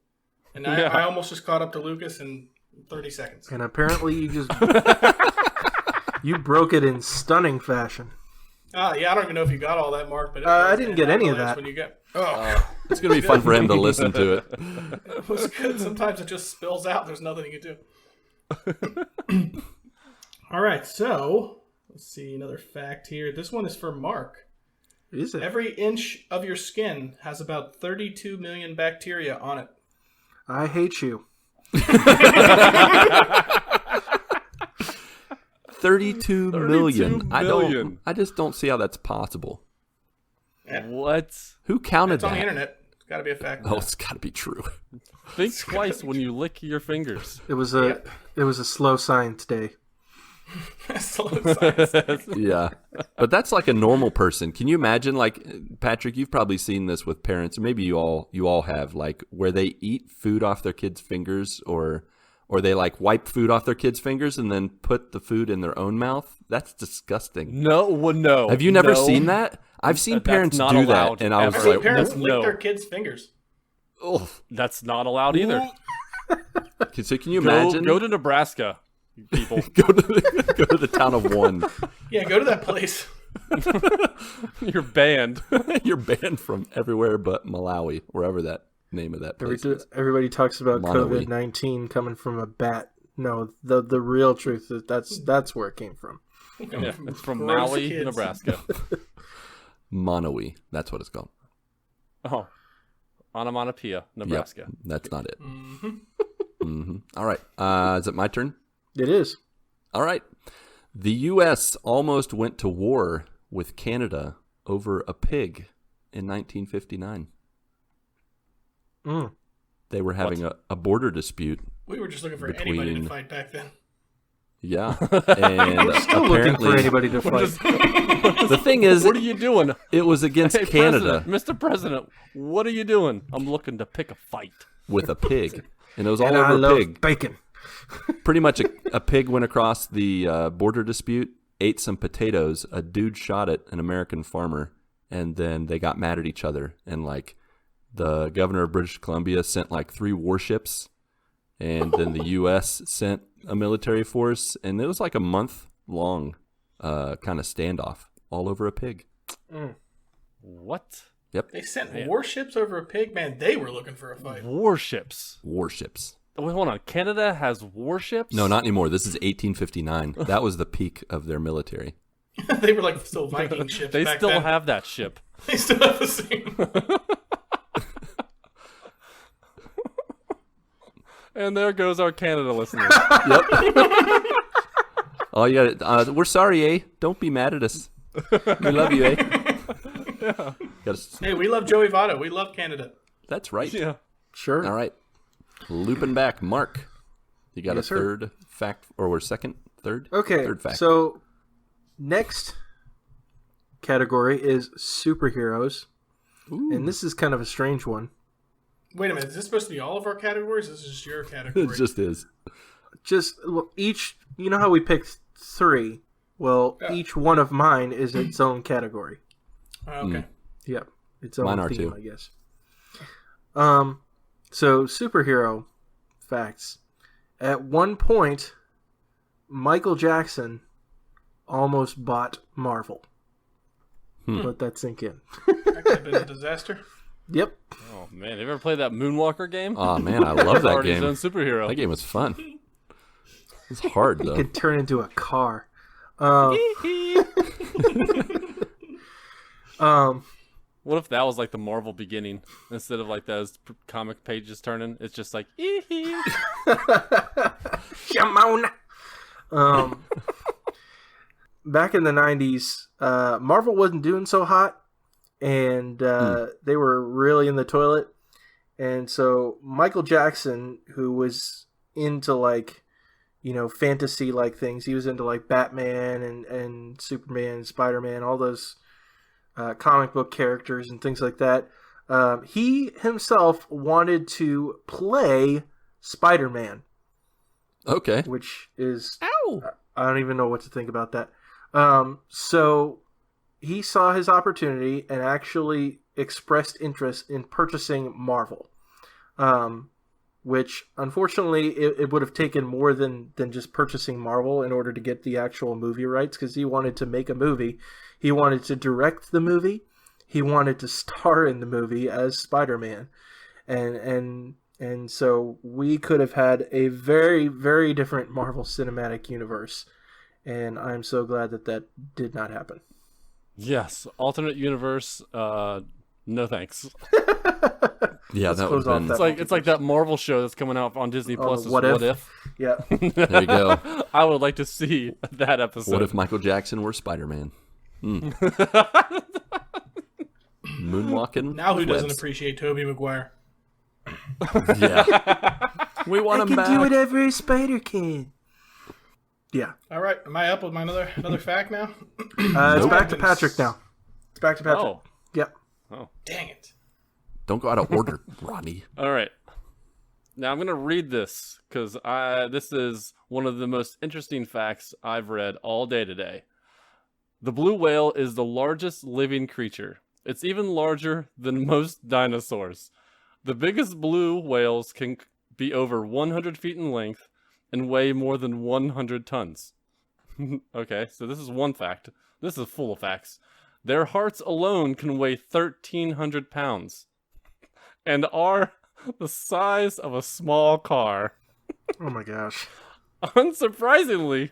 And I almost just caught up to Lucas in 30 seconds. And apparently you just you broke it in stunning fashion. Yeah, I don't even know if you got all that, Mark. But I didn't get any of avalanche that. When you get, It's going to be fun for him to listen to it. it was good. Sometimes it just spills out. There's nothing you can do. All right, so let's see another fact here. This one is for Mark. Is it? Every inch of your skin has about 32 million bacteria on it. I hate you. 32 million. million. I just don't see how that's possible. What? Who counted It's on the that? internet. It's got to be a fact. Oh, it's got to be true. Think twice when you lick your fingers. It was a slow science day. Slow science. Yeah. But that's like a normal person. Can you imagine, like, Patrick, you've probably seen this with parents, or maybe you all have, like, where they eat food off their kids' fingers, or they like wipe food off their kids' fingers and then put the food in their own mouth? That's disgusting. No. Have you never seen that? I've seen That's parents not do allowed that, and I was I've ever. seen like, parents no. lick their kids' fingers. oh. That's not allowed either. So can you imagine? Go to Nebraska, people. go to the town of One. Yeah, go to that place. You're banned. You're banned from everywhere but Malawi, wherever that name of that place is. Everybody talks about Monowi. COVID-19 coming from a bat. No, the real truth is that's where it came from. Yeah, it's from Gross Maui, kids. Nebraska. Monowi, that's what it's called. Oh, Onomatopoeia, Nebraska. Yep, that's not it. All right, is it my turn? It is. All right. The U.S. almost went to war with Canada over a pig in 1959. They were having a border dispute. We were just looking for anybody to fight back then. Yeah, and Still looking for anybody to fight. The thing is, What are you doing? it was against Hey, Canada Mr. President, what are you doing? I'm looking to pick a fight. with a pig, and it was all And I over a love pig. bacon. Pretty much a pig went across the border dispute, ate some potatoes. A dude shot at an American farmer, and then they got mad at each other. And like the governor of British Columbia sent like 3 warships, and then the U.S. sent a military force, and it was like a month-long kind of standoff all over a pig. What? Yep, They sent warships over a pig? Man, they were looking for a fight. Warships. warships. Wait, hold on. Canada has warships? No, not anymore. This is 1859. That was the peak of their military. They were like still Viking ships They back still then. have that ship. They still have the same. And there goes our Canada listeners. Yep. Oh, yeah. We're sorry, eh? Don't be mad at us. We love you, eh? Yeah. Hey, we love Joey Votto. We love Canada. That's right. Yeah. Sure. All right. Looping back, Mark. You got Yes, a sir. third fact, or we're second, third? Okay. Third fact. So next category is superheroes, and this is kind of a strange one. Wait a minute. Is this supposed to be all of our categories? This is just your category. It just is. Well, each, you know how we picked 3? Well, Yeah. each one of mine is its own category. Okay. Yep, its own Mine are theme, too. I guess. So superhero facts. At one point, Michael Jackson almost bought Marvel. Let that sink in. That could have been a disaster. Yep. Oh, man. Have you ever played that Moonwalker game? Oh, man, I love that Already game. his own superhero. That game was fun. It's hard, though. Could turn into a car. What if that was like the Marvel beginning instead of like those comic pages turning? It's just like, Shimon. Back in the 90s, Marvel wasn't doing so hot, and they were really in the toilet. And so Michael Jackson, who was into like, fantasy like things, he was into like Batman and Superman and Spider-Man, all those comic book characters and things like that. He himself wanted to play Spider-Man. Okay. Which is... ow! I don't even know what to think about that. So he saw his opportunity and actually expressed interest in purchasing Marvel. Which, unfortunately, it would have taken more than just purchasing Marvel in order to get the actual movie rights, because he wanted to make a movie. He wanted to direct the movie. He wanted to star in the movie as Spider-Man. And so we could have had a very, very different Marvel Cinematic Universe. And I'm so glad that did not happen. Yes. Alternate universe. No thanks. Yeah, that would close off have been... It's like that Marvel show that's coming out on Disney Plus. What If? Yeah. There you go. I would like to see that episode. What if Michael Jackson were Spider-Man? Moonwalking. Now who doesn't webs. appreciate Tobey Maguire? Yeah. We want him back. do whatever a spider can. Yeah. All right. Am I up with my another fact now? It's back to Patrick now. It's back to Patrick. Oh. Yep. Dang it. Don't go out of order, Ronnie. All right. Now I'm going to read this because this is one of the most interesting facts I've read all day today. The blue whale is the largest living creature. It's even larger than most dinosaurs. The biggest blue whales can be over 100 feet in length and weigh more than 100 tons. Okay, so this is one fact. This is full of facts. Their hearts alone can weigh 1,300 pounds and are the size of a small car. Oh my gosh. Unsurprisingly,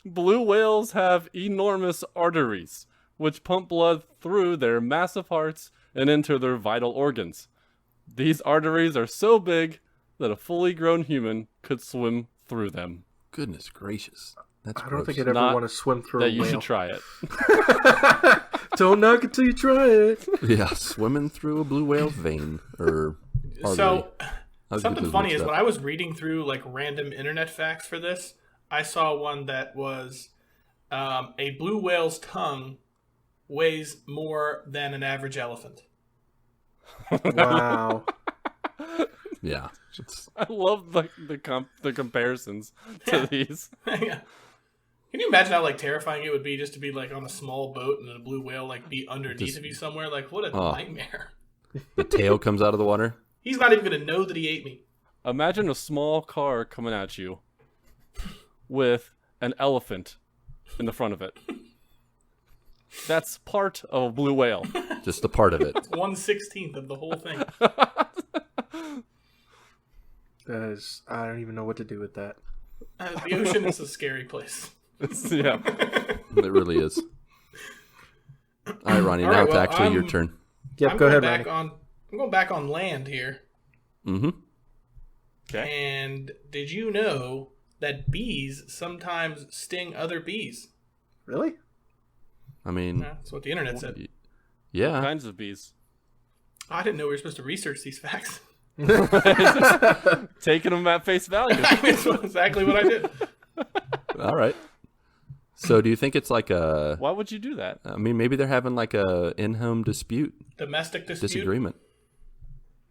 blue whales have enormous arteries, which pump blood through their massive hearts and into their vital organs. These arteries are so big that a fully grown human could swim through them. Goodness gracious. That's I don't think gross. I'd ever Not want to swim through that a you whale. should try it. Don't knock it till you try it. Yeah, swimming through a blue whale's vein or artery. So I was something getting those funny mixed is up. when I was reading through like random internet facts for this, I saw one that was a blue whale's tongue weighs more than an average elephant. Wow. Yeah. It's- I love the comparisons to these. Yeah. Can you imagine how like terrifying it would be just to be like on a small boat and a blue whale like be underneath of you somewhere? Like what a nightmare. the tail comes out of the water. He's not even gonna know that he ate me. Imagine a small car coming at you with an elephant in the front of it. That's part of a blue whale. Just a part of it. 1/16 of the whole thing. That is, I don't even know what to do with that. The ocean is a scary place. Yeah. It really is. All right, Ronnie. All now right, it's well, actually your turn. Yep, I'm go going ahead, back Ronnie. I'm going back on land here. Mm-hmm. Okay. And did you know that bees sometimes sting other bees? Really? I mean, That's what the internet said. What yeah. kinds of bees? I didn't know we were supposed to research these facts. Taking them at face value. That's exactly what I did. All right. So do you think it's like a... Why would you do that? I mean, maybe they're having like a in-home dispute, Domestic dispute. disagreement.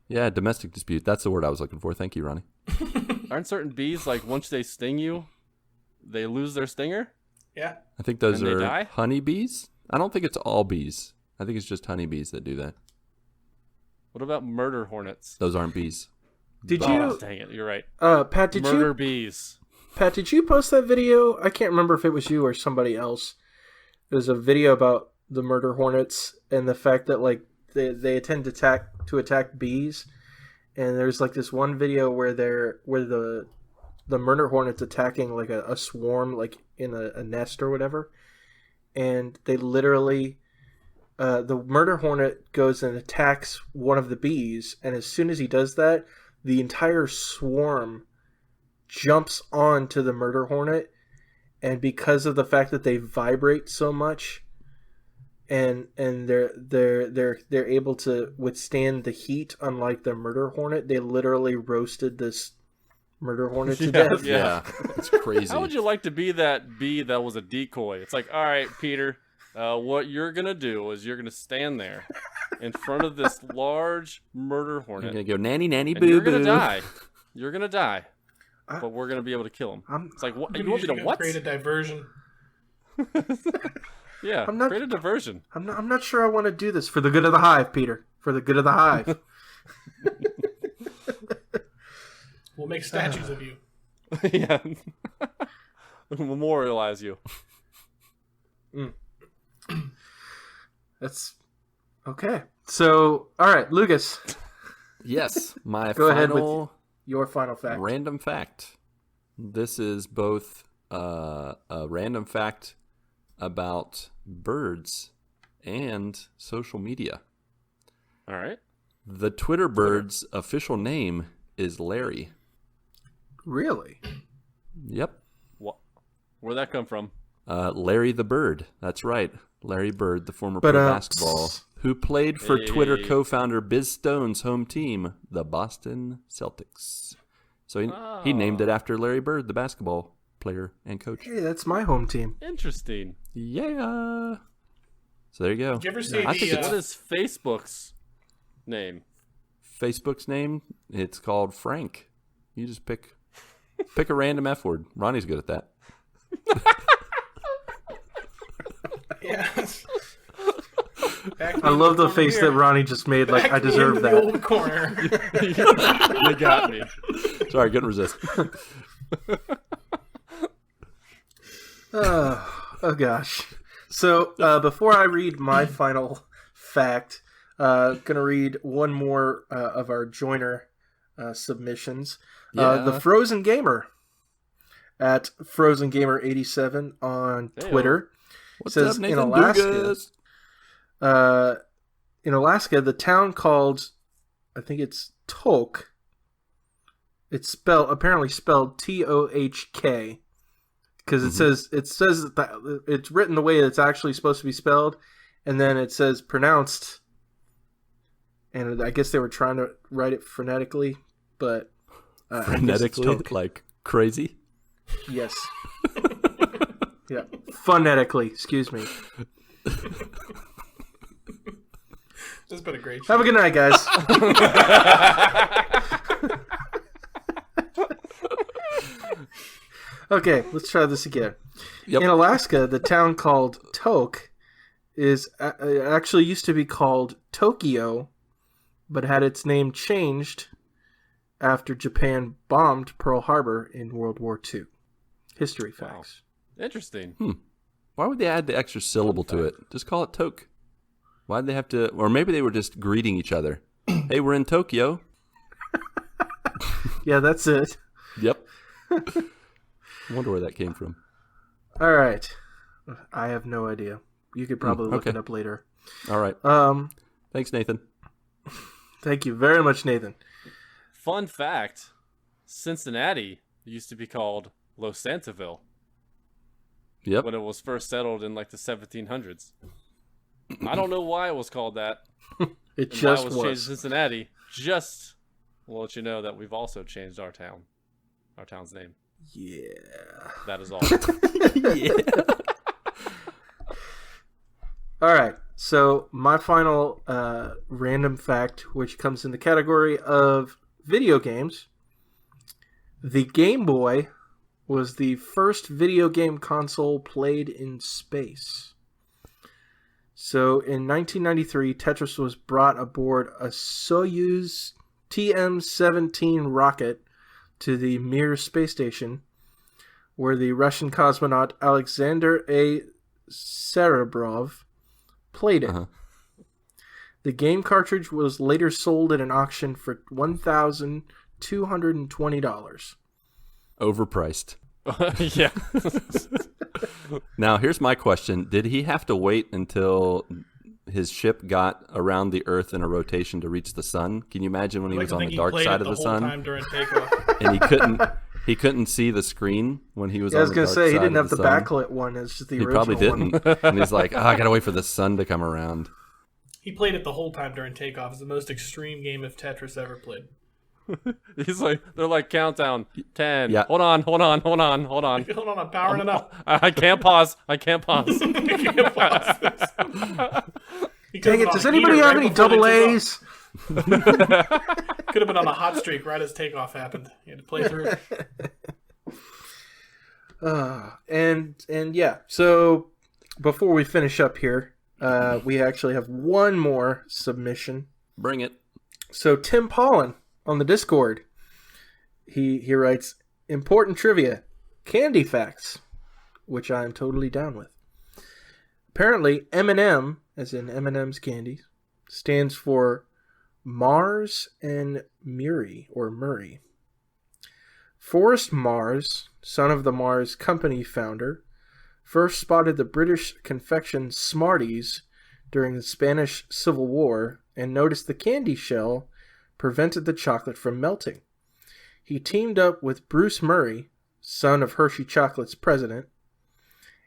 Yeah, domestic dispute. That's the word I was looking for. Thank you, Ronnie. Aren't certain bees, like, once they sting you, they lose their stinger? Yeah. I think those And they are die? honeybees. I don't think it's all bees. I think it's just honeybees that do that. What about murder hornets? Those aren't bees. Did Oh, you, dang it, you're right. Pat? Did Murder you, bees. Pat? Did you post that video? I can't remember if it was you or somebody else. It was a video about the murder hornets and the fact that like they tend to attack bees. And there's like this one video where the murder hornets attacking like a swarm like in a nest or whatever, and they literally the murder hornet goes and attacks one of the bees, and as soon as he does that, the entire swarm jumps onto the murder hornet, and because of the fact that they vibrate so much, and they're able to withstand the heat, unlike the murder hornet, they literally roasted this murder hornet to death. Yeah. It's crazy. How would you like to be that bee that was a decoy? It's like, all right, Peter, what you're going to do is you're going to stand there in front of this large murder You're hornet. going to go nanny, nanny, And you're boo, going boo. to die. You're going to die. But we're going to be able to kill him. It's like, what? You want me to what? Create a diversion. Yeah, I'm not- create a diversion. I'm not sure I want to do this for the good of the hive, Peter. For the good of the hive. We'll make statues of you. Yeah. Memorialize you. That's okay. So, all right, Lucas, Yes, my Go ahead with final your final fact. random fact. This is both a random fact about birds and social media. All right. The Twitter bird's official name is Larry. Really? Yep. Where'd that come from? Larry the Bird. That's right. Larry Bird, the former But, pro basketball, who played for Twitter Hey. co-founder Biz Stone's home team, the Boston Celtics. So he named it after Larry Bird, the basketball player and coach. Hey, that's my home team. Interesting. Yeah. So there you go. Did you ever see I think the? What is Facebook's name? Facebook's name, it's called Frank. You just pick a random F word. Ronnie's good at that. Yeah. I love the face that Ronnie just made. Like, I deserve The that. old corner. You got me. Sorry, couldn't resist. Oh gosh. So before I read my final fact, gonna read one more of our joiner submissions. Yeah. The Frozen Gamer at Frozen Gamer 87 on Hey-o. Twitter What's says up, Nathan in Alaska. Dugas? In Alaska, the town called, I think it's Tolk. It's apparently spelled Tohk, because it says that it's written the way it's actually supposed to be spelled, and then it says pronounced. And I guess they were trying to write it phonetically, but Phonetically, like crazy. Yes. Yeah, phonetically. Excuse me. This has been a great show. Have a good night, guys. Okay, let's try this again. Yep. In Alaska, the town called Tok actually used to be called Tokyo, but had its name changed after Japan bombed Pearl Harbor in World War II. History facts. Wow. Interesting. Why would they add the extra syllable to it? Just call it Tok. Why'd they have to? Or maybe they were just greeting each other. Hey, we're in Tokyo. Yeah, that's it. Yep. I wonder where that came from. All right. I have no idea. You could probably look it up later. All right. Thanks, Nathan. Thank you very much, Nathan. Fun fact, Cincinnati used to be called Los Santaville Yep. when it was first settled in like the 1700s. I don't know why it was called that. It And just why it was changed to Cincinnati. Just will let you know that we've also changed our town's name. Yeah. That is all. Yeah. All right. So my final random fact, which comes in the category of video games, the Game Boy was the first video game console played in space. So in 1993, Tetris was brought aboard a Soyuz TM-17 rocket to the Mir space station, where the Russian cosmonaut Alexander A. Serebrov played it. The game cartridge was later sold at an auction for $1,220. Overpriced. Yeah. Now, here's my question. Did he have to wait until his ship got around the Earth in a rotation to reach the sun? Can you imagine when he was on the dark side of the sun? Time during takeoff. And he couldn't see the screen when he was I on was the going dark to say, he side didn't of have the the sun. backlit one. It's just the He original probably one. didn't. And he's like, I got to wait for the sun to come around. He played it the whole time during takeoff. It's the most extreme game of Tetris ever played. He's like, they're like, countdown, 10. Yeah. Hold on. Hold on, I'm powering it up. I can't pause. I can't pause this. He could've Dang it, been on does a anybody heater have right any before they double took A's? off. Could have been on a hot streak right as takeoff happened. He had to play through. And yeah, so before we finish up here, we actually have one more submission. Bring it. So Tim Pollen on the Discord, he writes, important trivia, candy facts, which I'm totally down with. Apparently, M&M, as in M&M's candies, stands for Mars and Murray, or Murray. Forrest Mars, son of the Mars Company founder, first spotted the British confection Smarties during the Spanish Civil War and noticed the candy shell prevented the chocolate from melting. He teamed up with Bruce Murray, son of Hershey Chocolate's president,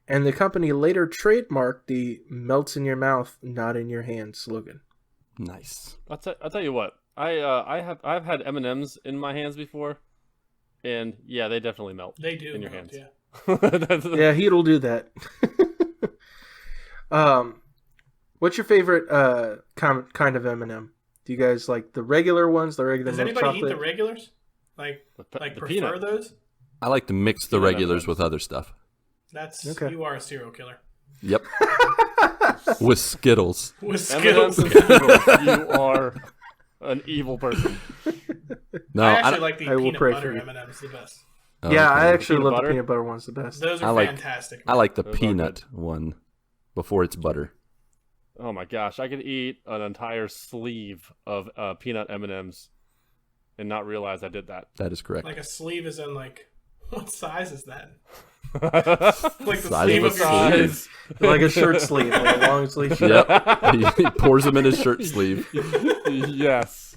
and the company later trademarked the melts in your mouth, not in your hand slogan. Nice. I'll tell you what. I've had M&Ms in my hands before, and yeah, they definitely melt. They do in your melt, hands. Yeah. Yeah, he'll do that. What's your favorite kind of M&M? Do you guys like the regular ones, the regular Does milk anybody chocolate? eat the regulars? Like the prefer peanut. those? I like to mix the Peanut regulars M&Ms. with other stuff. That's Okay. You are a serial killer. Yep. With Skittles. With M&Ms Skittles. and Skittles, you are an evil person. No, I I actually don't- like the I will peanut pray butter for you. M&Ms the best. Oh, Yeah, okay. I actually Peanut love butter? the peanut butter ones the best. Those are I like- fantastic. I like the Those are peanut one before it's butter. Oh my gosh, I could eat an entire sleeve of peanut M&Ms and not realize I did that. That is correct. Like a sleeve is in like, what size is that? Like Like the Size sleeve of of a your sleeve. shirt. Like a shirt sleeve, like a long sleeve shirt. Yep. He pours them in his shirt sleeve. Yes.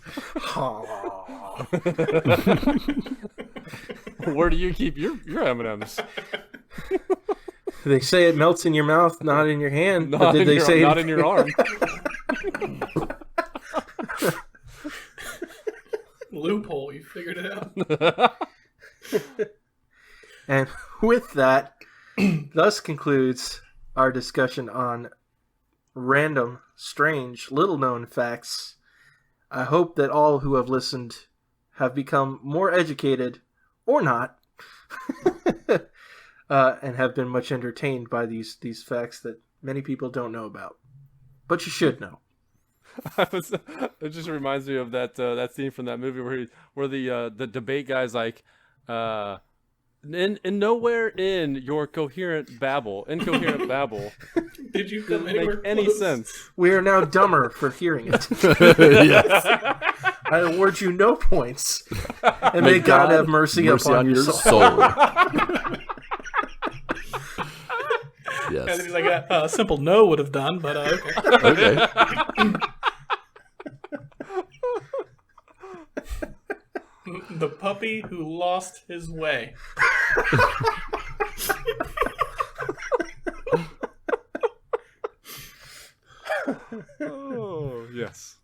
Where do you keep your M&Ms? They say it melts in your mouth, not in your hand. Not but did in they your, say not in your arm. Loophole, you figured it out. And with that, thus concludes our discussion on random, strange, little-known facts. I hope that all who have listened have become more educated, or not, and have been much entertained by these facts that many people don't know about. But you should know. It just reminds me of that scene from that movie where the debate guy's like, in nowhere in your incoherent babble Did you come didn't anywhere make any close? sense. We are now dumber for hearing it. Yes. I award you no points. And may God have mercy upon your soul. And then Yes. he's like, a simple no would have done, but okay. Okay. The puppy who lost his way. Oh yes.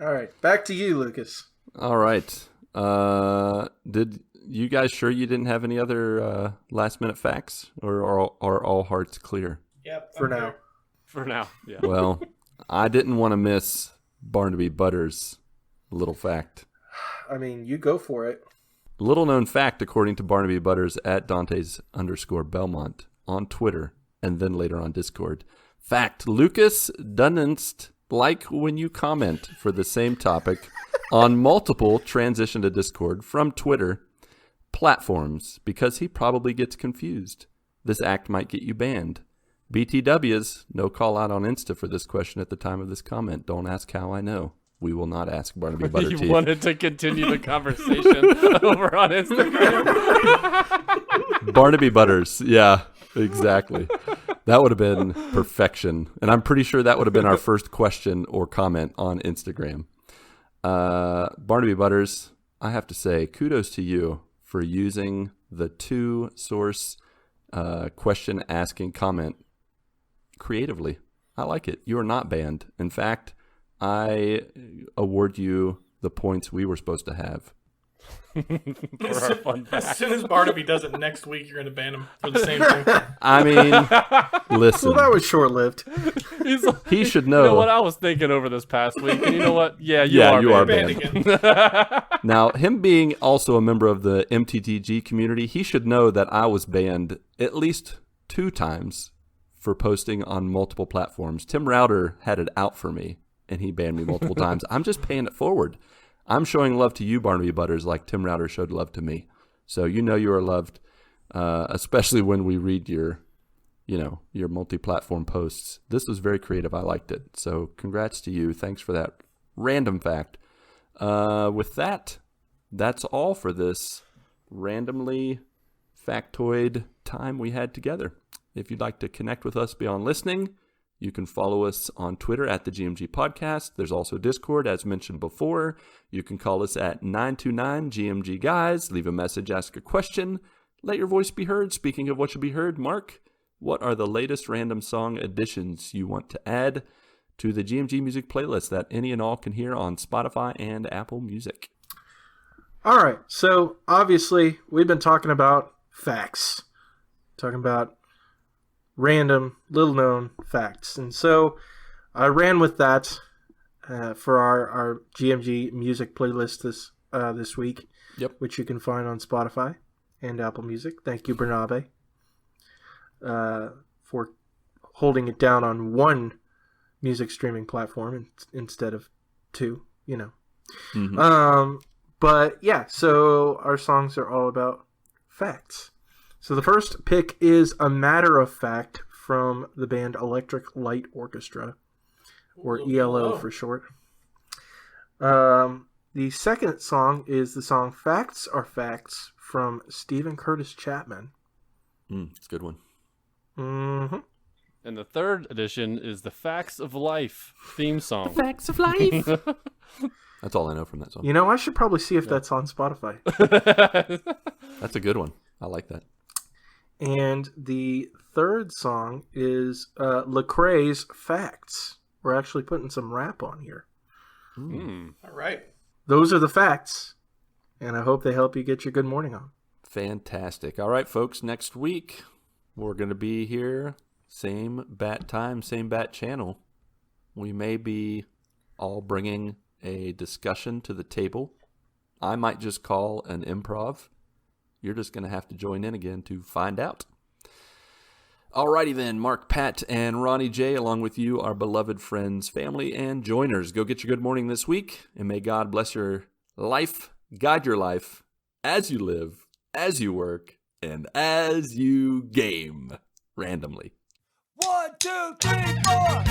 All right, back to you, Lucas. All right. Did you guys sure you didn't have any other last minute facts, or are all hearts clear? Yep. For I'm now. here. For now, yeah. Well, I didn't want to miss Barnaby Butters' little fact. I mean, you go for it. Little known fact, according to Barnaby Butters at Dantes_Belmont on Twitter, and then later on Discord. Fact: Lucas doesn't like when you comment for the same topic on multiple transition to Discord from Twitter platforms because he probably gets confused. This act might get you banned. BTWs, no call out on Insta for this question at the time of this comment. Don't ask how I know. We will not ask Barnaby Butterteeth. You wanted to continue the conversation over on Instagram. Barnaby Butters. Yeah, exactly. That would have been perfection. And I'm pretty sure that would have been our first question or comment on Instagram. Barnaby Butters, I have to say, kudos to you for using the two source question asking comment creatively. I like it. You are not banned. In fact, I award you the points we were supposed to have. For our fun As fact. soon as Barnaby does it next week, you're going to ban him for the same thing. I mean, listen, Well, that was short-lived. He's like, he should you know know. what I was thinking over this past week, and you know what? Yeah, you are Banned banned. again. Now, him being also a member of the MTTG community, he should know that I was banned at least 2 times for posting on multiple platforms. Tim Router had it out for me, and he banned me multiple times. I'm just paying it forward. I'm showing love to you, Barnaby Butters, like Tim Router showed love to me. So you know you are loved, especially when we read your multi-platform posts. This was very creative. I liked it. So congrats to you. Thanks for that random fact. With that, that's all for this randomly factoid time we had together. If you'd like to connect with us beyond listening, you can follow us on Twitter at the GMG Podcast. There's also Discord, as mentioned before. You can call us at 929-GMG Guys. Leave a message, ask a question. Let your voice be heard. Speaking of what should be heard, Mark, what are the latest random song additions you want to add to the GMG Music playlist that any and all can hear on Spotify and Apple Music? All right, so obviously we've been talking about facts. Talking about random, little-known facts. And so I ran with that for our GMG music playlist this week, Yep. which you can find on Spotify and Apple Music. Thank you, Bernabe, for holding it down on one music streaming platform instead of 2, you know. Mm-hmm. But yeah, so our songs are all about facts. So the first pick is A Matter of Fact from the band Electric Light Orchestra, or ELO for short. The second song is the song Facts Are Facts from Stephen Curtis Chapman. It's a good one. Mm-hmm. And the third edition is the Facts of Life theme song. Facts of life. That's all I know from that song. You know, I should probably see if that's on Spotify. That's a good one. I like that. And the third song is Lecrae's Facts. We're actually putting some rap on here. All right. Those are the facts, and I hope they help you get your good morning on. Fantastic. All right, folks, next week we're going to be here, same bat time, same bat channel. We may be all bringing a discussion to the table. I might just call an improv. You're just going to have to join in again to find out. Alrighty then, Mark, Pat, and Ronnie J, along with you, our beloved friends, family, and joiners. Go get your good morning this week, and may God bless your life, guide your life, as you live, as you work, and as you game randomly. 1, 2, 3, 4.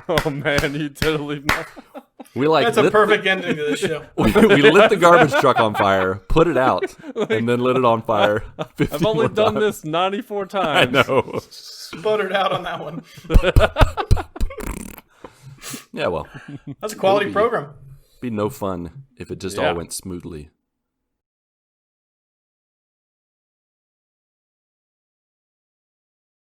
Oh man, you totally. We like That's a lit perfect ending to this show. we lit the garbage truck on fire, put it out, and then lit it on fire. I've only done this 94 times. I know. Sputtered out on that one. Yeah, well, That's a quality program. be no fun if it just Yeah. all went smoothly.